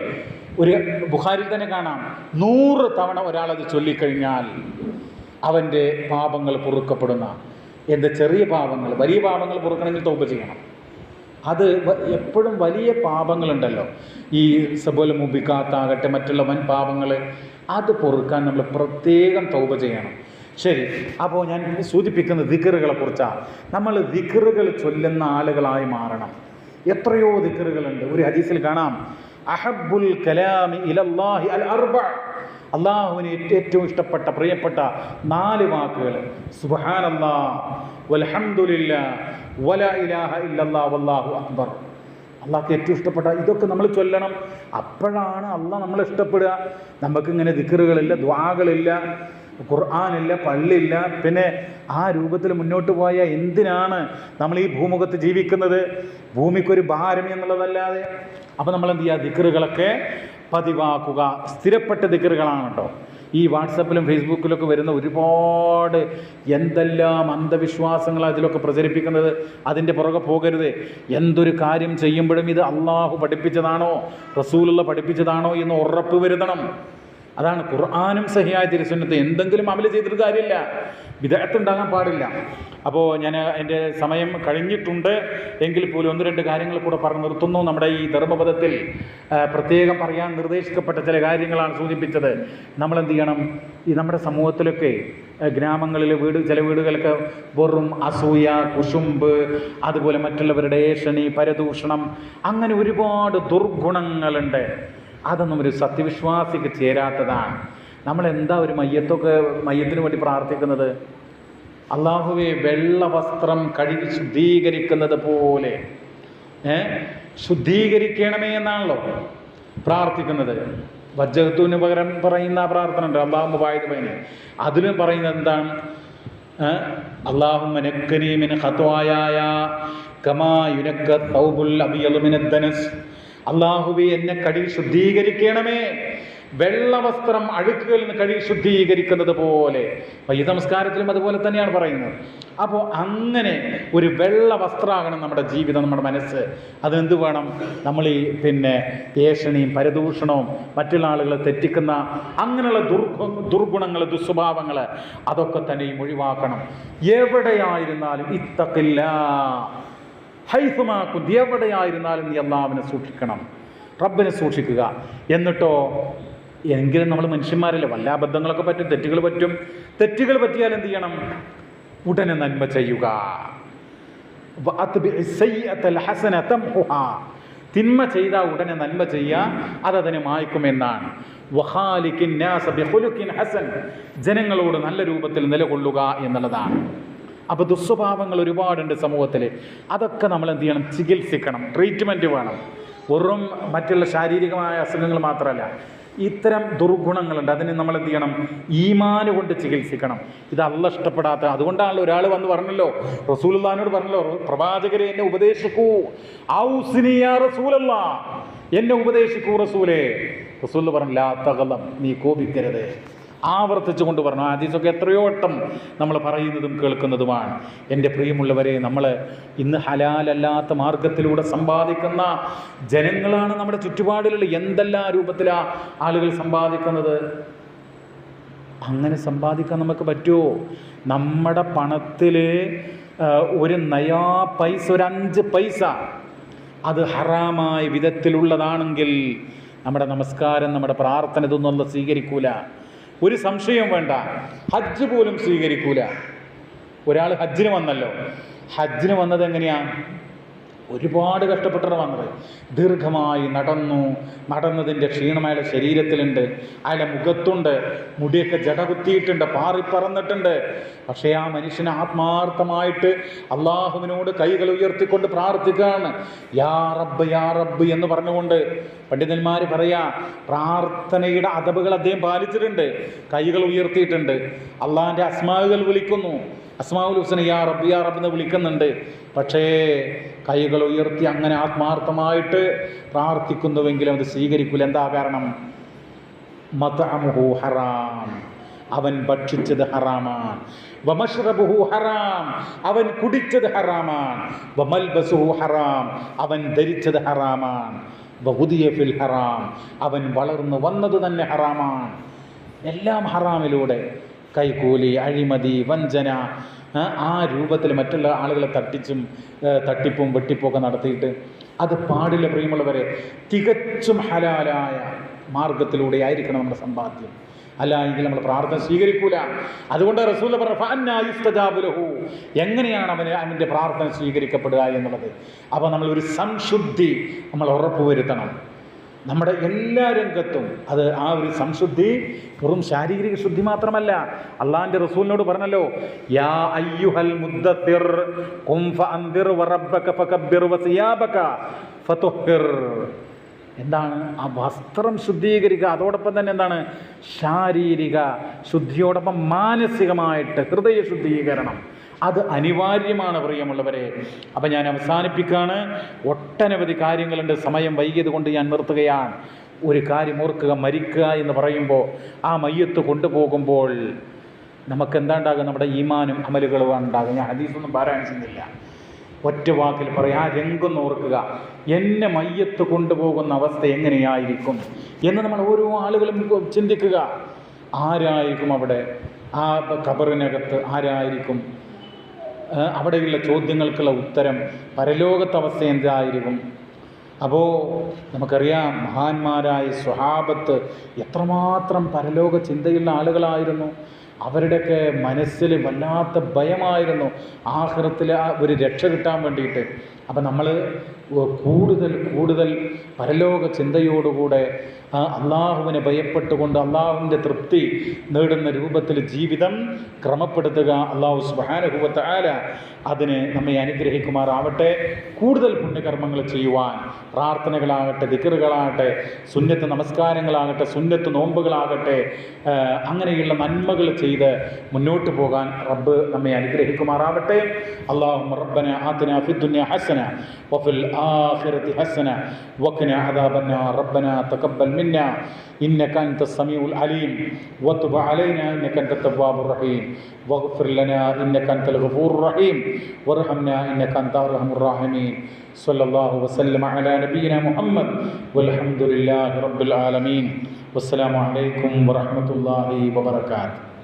ഒരു ബുഖാരിയിൽ തന്നെ കാണാം 100 തവണ ഒരാളത് ചൊല്ലിക്കഴിഞ്ഞാൽ അവൻ്റെ പാപങ്ങൾ പൊറുക്കപ്പെടുന്ന. എൻ്റെ ചെറിയ പാപങ്ങൾ, വലിയ പാപങ്ങൾ പൊറുക്കണമെങ്കിൽ തൗബ ചെയ്യണം. അത് എപ്പോഴും വലിയ പാപങ്ങളുണ്ടല്ലോ, ഈ സബുൽ മുബിക്കാത്താകട്ടെ, മറ്റുള്ള വൻ പാപങ്ങൾ, അത് പൊറുക്കാൻ നമ്മൾ പ്രത്യേകം തൗബ ചെയ്യണം. ശരി, അപ്പോൾ ഞാൻ സൂചിപ്പിക്കുന്ന ദിക്റുകളെ കുറിച്ചാണ്. നമ്മൾ ദിക്റുകൾ ചൊല്ലുന്ന ആളുകളായി മാറണം. എത്രയോ ദിക്റുകളുണ്ട്. ഒരു ഹദീസിൽ കാണാം, അഹബ്ബുൽ കലാമി ഇലല്ലാഹി അൽ അർബഅ, അള്ളാഹുവിന് ഏറ്റവും ഇഷ്ടപ്പെട്ട പ്രിയപ്പെട്ട 4 വാക്കുകൾ, സുബ്ഹാനല്ലാഹ് വൽഹംദുലില്ലാഹ് വലാ ഇലാഹ ഇല്ലല്ലാഹ് വല്ലാഹു അക്ബർ. അള്ളാഹ്ക്ക് ഏറ്റവും ഇഷ്ടപ്പെട്ട ഇതൊക്കെ നമ്മൾ ചൊല്ലണം. അപ്പോഴാണ് അള്ളാഹ് നമ്മളെ ഇഷ്ടപ്പെടുക. നമുക്കിങ്ങനെ ദിക്റുകളില്ല, ദുആകളില്ല, ഖുർആനില്ല, പള്ളിയില്ല, പിന്നെ ആ രൂപത്തിൽ മുന്നോട്ട് പോയാൽ എന്തിനാണ് നമ്മൾ ഈ ഭൂമുഖത്ത് ജീവിക്കുന്നത്? ഭൂമിക്കൊരു ഭാരം എന്നുള്ളതല്ലാതെ. അപ്പോൾ നമ്മൾ എന്ത് ചെയ്യുക? ദിക്റുകളൊക്കെ പതിവാക്കുക. സ്ഥിരപ്പെട്ട ദിക്റുകളാണ് കേട്ടോ. ഈ വാട്സപ്പിലും ഫേസ്ബുക്കിലൊക്കെ വരുന്ന ഒരുപാട് എന്തെല്ലാം അന്ധവിശ്വാസങ്ങൾ അതിലൊക്കെ പ്രചരിപ്പിക്കുന്നത്. അതിൻ്റെ പുറകെ പോകരുത്. എന്തൊരു കാര്യം ചെയ്യുമ്പോഴും ഇത് അള്ളാഹു പഠിപ്പിച്ചതാണോ റസൂലുള്ള പഠിപ്പിച്ചതാണോ എന്ന് ഉറപ്പ് വരുത്തണം. അതാണ് ഖുർആനും സഹിയായ തിരുസുന്നത്ത്. എന്തെങ്കിലും അമൽ ചെയ്തിട്ട് കാര്യമില്ല, ബിദ്അത്ത് ഉണ്ടാകാൻ പാടില്ല. അപ്പോൾ ഞാൻ എൻ്റെ സമയം കഴിഞ്ഞിട്ടുണ്ട് എങ്കിൽ പോലും 1-2 കാര്യങ്ങൾ കൂടെ പറഞ്ഞു നിർത്തുന്നു. നമ്മുടെ ഈ ധർമ്മപദത്തിൽ പ്രത്യേകം പറയാൻ നിർദ്ദേശിക്കപ്പെട്ട ചില കാര്യങ്ങളാണ് സൂചിപ്പിച്ചത്. നമ്മളെന്ത് ചെയ്യണം? ഈ നമ്മുടെ സമൂഹത്തിലൊക്കെ ഗ്രാമങ്ങളിൽ ചില വീടുകളൊക്കെ വെറും അസൂയ, കുശുമ്പ്, അതുപോലെ മറ്റുള്ളവരുടെ ഏഷണി, പരദൂഷണം, അങ്ങനെ ഒരുപാട് ദുർഗുണങ്ങളുണ്ട്. അതൊന്നും ഒരു സത്യവിശ്വാസിക്ക് ചേരാത്തതാണ്. നമ്മളെന്താ ഒരു മയ്യത്തിന് വേണ്ടി പ്രാർത്ഥിക്കുന്നത്? അള്ളാഹുവെ, വെള്ള വസ്ത്രം കഴുകി ശുദ്ധീകരിക്കുന്നത് പോലെ ശുദ്ധീകരിക്കണമേ എന്നാണല്ലോ പ്രാർത്ഥിക്കുന്നത്. വജ്ജഹത്തുവിന് പകരം പറയുന്ന പ്രാർത്ഥന ഉണ്ട്, അള്ളാഹുമ്മ ബാഇദ് ബൈനി. അതിലും പറയുന്നത് എന്താണ്? അല്ലാഹുമ്മ നഖ്നി മിൻ ഖത്വായായ കമാ യുനഖ്ക തൗബുൽ അബിയദു മിനദ് ദനസ്. അല്ലാഹുവേ, എന്നെ കഴുകി ശുദ്ധീകരിക്കണമേ. വെള്ള വസ്ത്രം അഴുക്കുകളിൽ നിന്ന് കഴുകി ശുദ്ധീകരിക്കുന്നത് പോലെ ഈ നമസ്കാരത്തിലും അതുപോലെ തന്നെയാണ് പറയുന്നത്. അപ്പോൾ അങ്ങനെ ഒരു വെള്ള വസ്ത്രമാകണം നമ്മുടെ ജീവിതം, നമ്മുടെ മനസ്സ്. അതെന്ത് വേണം? നമ്മൾ ഈ ഏഷണിയും പരദൂഷണവും മറ്റുള്ള ആളുകളെ തെറ്റിക്കുന്ന അങ്ങനെയുള്ള ദുർഗുണങ്ങൾ, ദുസ്വഭാവങ്ങൾ അതൊക്കെ തന്നെയും ഒഴിവാക്കണം. എവിടെയായിരുന്നാലും ഇത്തഖില്ല ഹൈസുമാ കുന്ത, എവിടെയായിരുന്നാലും നീ അല്ലാഹുവിനെ സൂക്ഷിക്കണം, റബ്ബിനെ സൂക്ഷിക്കുക. എന്നിട്ടോ എങ്കിലും നമ്മൾ മനുഷ്യന്മാരല്ലേ, വല്ല അബദ്ധങ്ങളൊക്കെ പറ്റും, തെറ്റുകൾ പറ്റും. തെറ്റുകൾ പറ്റിയാൽ എന്ത് ചെയ്യണം? ഉടനെ നന്മ ചെയ്യുക. തിന്മ ചെയ്താൽ ഉടനെ നന്മ ചെയ്യുക, അതതിനെ മായ്ക്കുമെന്നാണ്. ജനങ്ങളോട് നല്ല രൂപത്തിൽ നിലകൊള്ളുക എന്നുള്ളതാണ്. അപ്പോൾ ദുസ്വഭാവങ്ങൾ ഒരുപാടുണ്ട് സമൂഹത്തിൽ. അതൊക്കെ നമ്മൾ എന്ത് ചെയ്യണം? ചികിത്സിക്കണം, ട്രീറ്റ്മെൻറ്റ് വേണം. വെറും മറ്റുള്ള ശാരീരികമായ അസുഖങ്ങൾ മാത്രമല്ല, ഇത്തരം ദുർഗുണങ്ങളുണ്ട്, അതിന് നമ്മൾ എന്ത് ചെയ്യണം? ഈമാന് കൊണ്ട് ചികിത്സിക്കണം. ഇത് അല്ലാഹ് ഇഷ്ടപ്പെടാത്ത, അതുകൊണ്ടാണല്ലോ ഒരാൾ വന്ന് പറഞ്ഞല്ലോ, റസൂലുള്ളാഹിനോട് പറഞ്ഞല്ലോ, പ്രവാചകരെ എന്നെ ഉപദേശിക്കൂ, ഔസിനി യാ റസൂലല്ലാഹ്, എന്നെ ഉപദേശിക്കൂ റസൂലേ. റസൂൽ പറഞ്ഞു ലാ തഗ്ളബ്, നീ കോപിക്കരുത്. ആവർത്തിച്ചു കൊണ്ട് പറഞ്ഞു. ആ ഹദീസൊക്കെ എത്രയോ വട്ടം നമ്മൾ പറയുന്നതും കേൾക്കുന്നതുമാണ്. എൻ്റെ പ്രിയമുള്ളവരെ, നമ്മൾ ഇന്ന് ഹലാലല്ലാത്ത മാർഗത്തിലൂടെ സമ്പാദിക്കുന്ന ജനങ്ങളാണ് നമ്മുടെ ചുറ്റുപാടിലുള്ള. എന്തെല്ലാം രൂപത്തിലാണ് ആളുകൾ സമ്പാദിക്കുന്നത്? അങ്ങനെ സമ്പാദിക്കാൻ നമുക്ക് പറ്റുമോ? നമ്മുടെ പണത്തിൽ ഒരു നയാ പൈസ, ഒരു 5 പൈസ അത് ഹറാമായ വിധത്തിലുള്ളതാണെങ്കിൽ നമ്മുടെ നമസ്കാരം, നമ്മുടെ പ്രാർത്ഥന ഇതൊന്നും സ്വീകരിക്കൂല. ഒരു സംശയം വേണ്ട, ഹജ്ജ് പോലും സ്വീകരിക്കൂല. ഒരാൾ ഹജ്ജിന് വന്നല്ലോ, ഹജ്ജിന് വന്നത് എങ്ങനെയാണ്? ഒരുപാട് കഷ്ടപ്പെട്ടാണ് വന്നത്. ദീർഘമായി നടന്നതിൻ്റെ ക്ഷീണം അയാളുടെ ശരീരത്തിലുണ്ട്, അയാളുടെ മുഖത്തുണ്ട്, മുടിയൊക്കെ ജട കുത്തിയിട്ടുണ്ട്, പാറിപ്പറന്നിട്ടുണ്ട്. പക്ഷേ ആ മനുഷ്യന് ആത്മാർത്ഥമായിട്ട് അള്ളാഹുവിനോട് കൈകൾ ഉയർത്തിക്കൊണ്ട് പ്രാർത്ഥിക്കുകയാണ്, യാ റബ്ബ് യാ റബ്ബ് എന്ന് പറഞ്ഞുകൊണ്ട്. പണ്ഡിതന്മാർ പറയാ, പ്രാർത്ഥനയുടെ അദബുകൾ അദ്ദേഹം പാലിച്ചിട്ടുണ്ട്. കൈകൾ ഉയർത്തിയിട്ടുണ്ട്, അള്ളാഹിൻ്റെ അസ്മാഉകൾ വിളിക്കുന്നു, അസ്മാഉൽ ഹുസ്ന യാ റബ്ബ് യാ റബ്ബ് എന്ന് വിളിക്കുന്നുണ്ട്. പക്ഷേ കൈകൾ ഉയർത്തി അങ്ങനെ ആത്മാർത്ഥമായിട്ട് പ്രാർത്ഥിക്കുന്നുവെങ്കിലും അത് സ്വീകരിക്കില്ല. എന്താ കാരണം? മത്അമുഹു ഹറാം, അവൻ ഭക്ഷിച്ചത് ഹറാമാണ്. വമശ്റബുഹു ഹറാം, അവൻ കുടിച്ചത് ഹറാമാണ്. വമൽബസുഹു ഹറാം, അവൻ ധരിച്ചത് ഹറാമാണ്. വഹുദിയ ഫിൽ ഹറാം, അവൻ വളർന്നു വന്നത് തന്നെ ഹറാമാണ്. എല്ലാം ഹറാമിലൂടെ, കൈക്കൂലി, അഴിമതി, വഞ്ചന, ആ രൂപത്തിൽ മറ്റുള്ള ആളുകളെ തട്ടിപ്പും വെട്ടിപ്പൊക്കെ നടത്തിയിട്ട് അത് പാടില്ല. പ്രിയമുള്ളവരെ, തികച്ചും ഹലാലായ മാർഗത്തിലൂടെ ആയിരിക്കണം നമ്മുടെ സമ്പാദ്യം, അല്ല എങ്കിൽ നമ്മൾ പ്രാർത്ഥന സ്വീകരിക്കൂല. അതുകൊണ്ട് റസൂൽ പറഞ്ഞു ഫഅന്നാ യുസ്തജാബു ലഹു, എങ്ങനെയാണ് അവൻ്റെ പ്രാർത്ഥന സ്വീകരിക്കപ്പെടുക എന്നുള്ളത്. അപ്പോൾ നമ്മൾ ഒരു സംശുദ്ധി നമ്മൾ ഉറപ്പുവരുത്തണം നമ്മുടെ എല്ലാ രംഗത്തും. അത് ആ ഒരു സംശുദ്ധി വെറും ശാരീരിക ശുദ്ധി മാത്രമല്ല. അള്ളാഹിൻ്റെ റസൂലിനോട് പറഞ്ഞല്ലോ, യാ അയ്യുഹൽ മുദ്ദത്തിർ ഖും ഫഅൻദിർ വറബ്ബക ഫകബ്ബിർ വസിയാബക ഫതുഹിർ. എന്താണ്? ആ വസ്ത്രം ശുദ്ധീകരിക്കുക. അതോടൊപ്പം തന്നെ എന്താണ്? ശാരീരിക ശുദ്ധിയോടൊപ്പം മാനസികമായിട്ട് ഹൃദയ ശുദ്ധീകരണം അത് അനിവാര്യമാണ് പ്രിയമുള്ളവരെ. അപ്പം ഞാൻ അവസാനിപ്പിക്കുകയാണ്. ഒട്ടനവധി കാര്യങ്ങളുണ്ട്, സമയം വൈകിയത് കൊണ്ട് ഞാൻ നിർത്തുകയാണ്. ഒരു കാര്യം ഓർക്കുക, മരിക്കുക എന്ന് പറയുമ്പോൾ ആ മയ്യത്ത് കൊണ്ടുപോകുമ്പോൾ നമുക്ക് എന്താ ഉണ്ടാകുക? നമ്മുടെ ഈമാനും അമലുകളും ഉണ്ടാകുക. ഞാൻ ഹദീസൊന്നും പാരായണം ചെയ്യുന്നില്ല, ഒറ്റ വാക്കിൽ പറയാം. ആ രംഗം ഓർക്കുക, എന്നെ മയ്യത്ത് കൊണ്ടുപോകുന്ന അവസ്ഥ എങ്ങനെയായിരിക്കും എന്ന് നമ്മൾ ഓരോ ആളുകളും ചിന്തിക്കുക. ആരായിരിക്കും അവിടെ? ആ ഖബറിനകത്ത് ആരായിരിക്കും? അവിടെയുള്ള ചോദ്യങ്ങൾക്കുള്ള ഉത്തരം, പരലോകത്തെ അവസ്ഥ എന്തായിരിക്കും? അപ്പോൾ നമുക്കറിയാം, മഹാന്മാരായ സ്വഹാബത്ത് എത്രമാത്രം പരലോക ചിന്തയുള്ള ആളുകളായിരുന്നു. അവരുടെയൊക്കെ മനസ്സിൽ വല്ലാത്ത ഭയമായിരുന്നു ആഖിറത്തിൽ ഒരു രക്ഷ കിട്ടാൻ വേണ്ടിയിട്ട്. അപ്പം നമ്മൾ കൂടുതൽ പരലോക ചിന്തയോടുകൂടെ അള്ളാഹുവിനെ ഭയപ്പെട്ടുകൊണ്ട് അള്ളാഹുവിൻ്റെ തൃപ്തി നേടുന്ന രൂപത്തിൽ ജീവിതം ക്രമപ്പെടുത്തുക. അള്ളാഹു സുബ്ഹാനഹു വ തആല അതിന് നമ്മെ അനുഗ്രഹിക്കുമാറാവട്ടെ. കൂടുതൽ പുണ്യകർമ്മങ്ങൾ ചെയ്യുവാൻ, പ്രാർത്ഥനകളാകട്ടെ, ദിക്റുകളാകട്ടെ, സുന്നത്ത് നമസ്കാരങ്ങളാകട്ടെ, സുന്നത്ത് നോമ്പുകളാകട്ടെ, അങ്ങനെയുള്ള നന്മകൾ ചെയ്ത് മുന്നോട്ട് പോകാൻ റബ്ബ് നമ്മെ അനുഗ്രഹിക്കുമാറാവട്ടെ. അല്ലാഹുമ്മ റബ്ബന ആതിനാ ഫിദ്ദുനിയ ഹസന വഫിൽ ആഖിറതി ഹസന വഖിനാ അദാബന്നാർ. റബ്ബന തഖബ്ബൽ منا إنك أنت السميع العليم وتب علينا إنك أنت التواب الرحيم واغفر لنا إنك أنت الغفور الرحيم وارحمنا إنك أنت أرحم الراحمين صلى الله وسلم على نبينا محمد والحمد لله رب العالمين والسلام عليكم ورحمة الله وبركاته.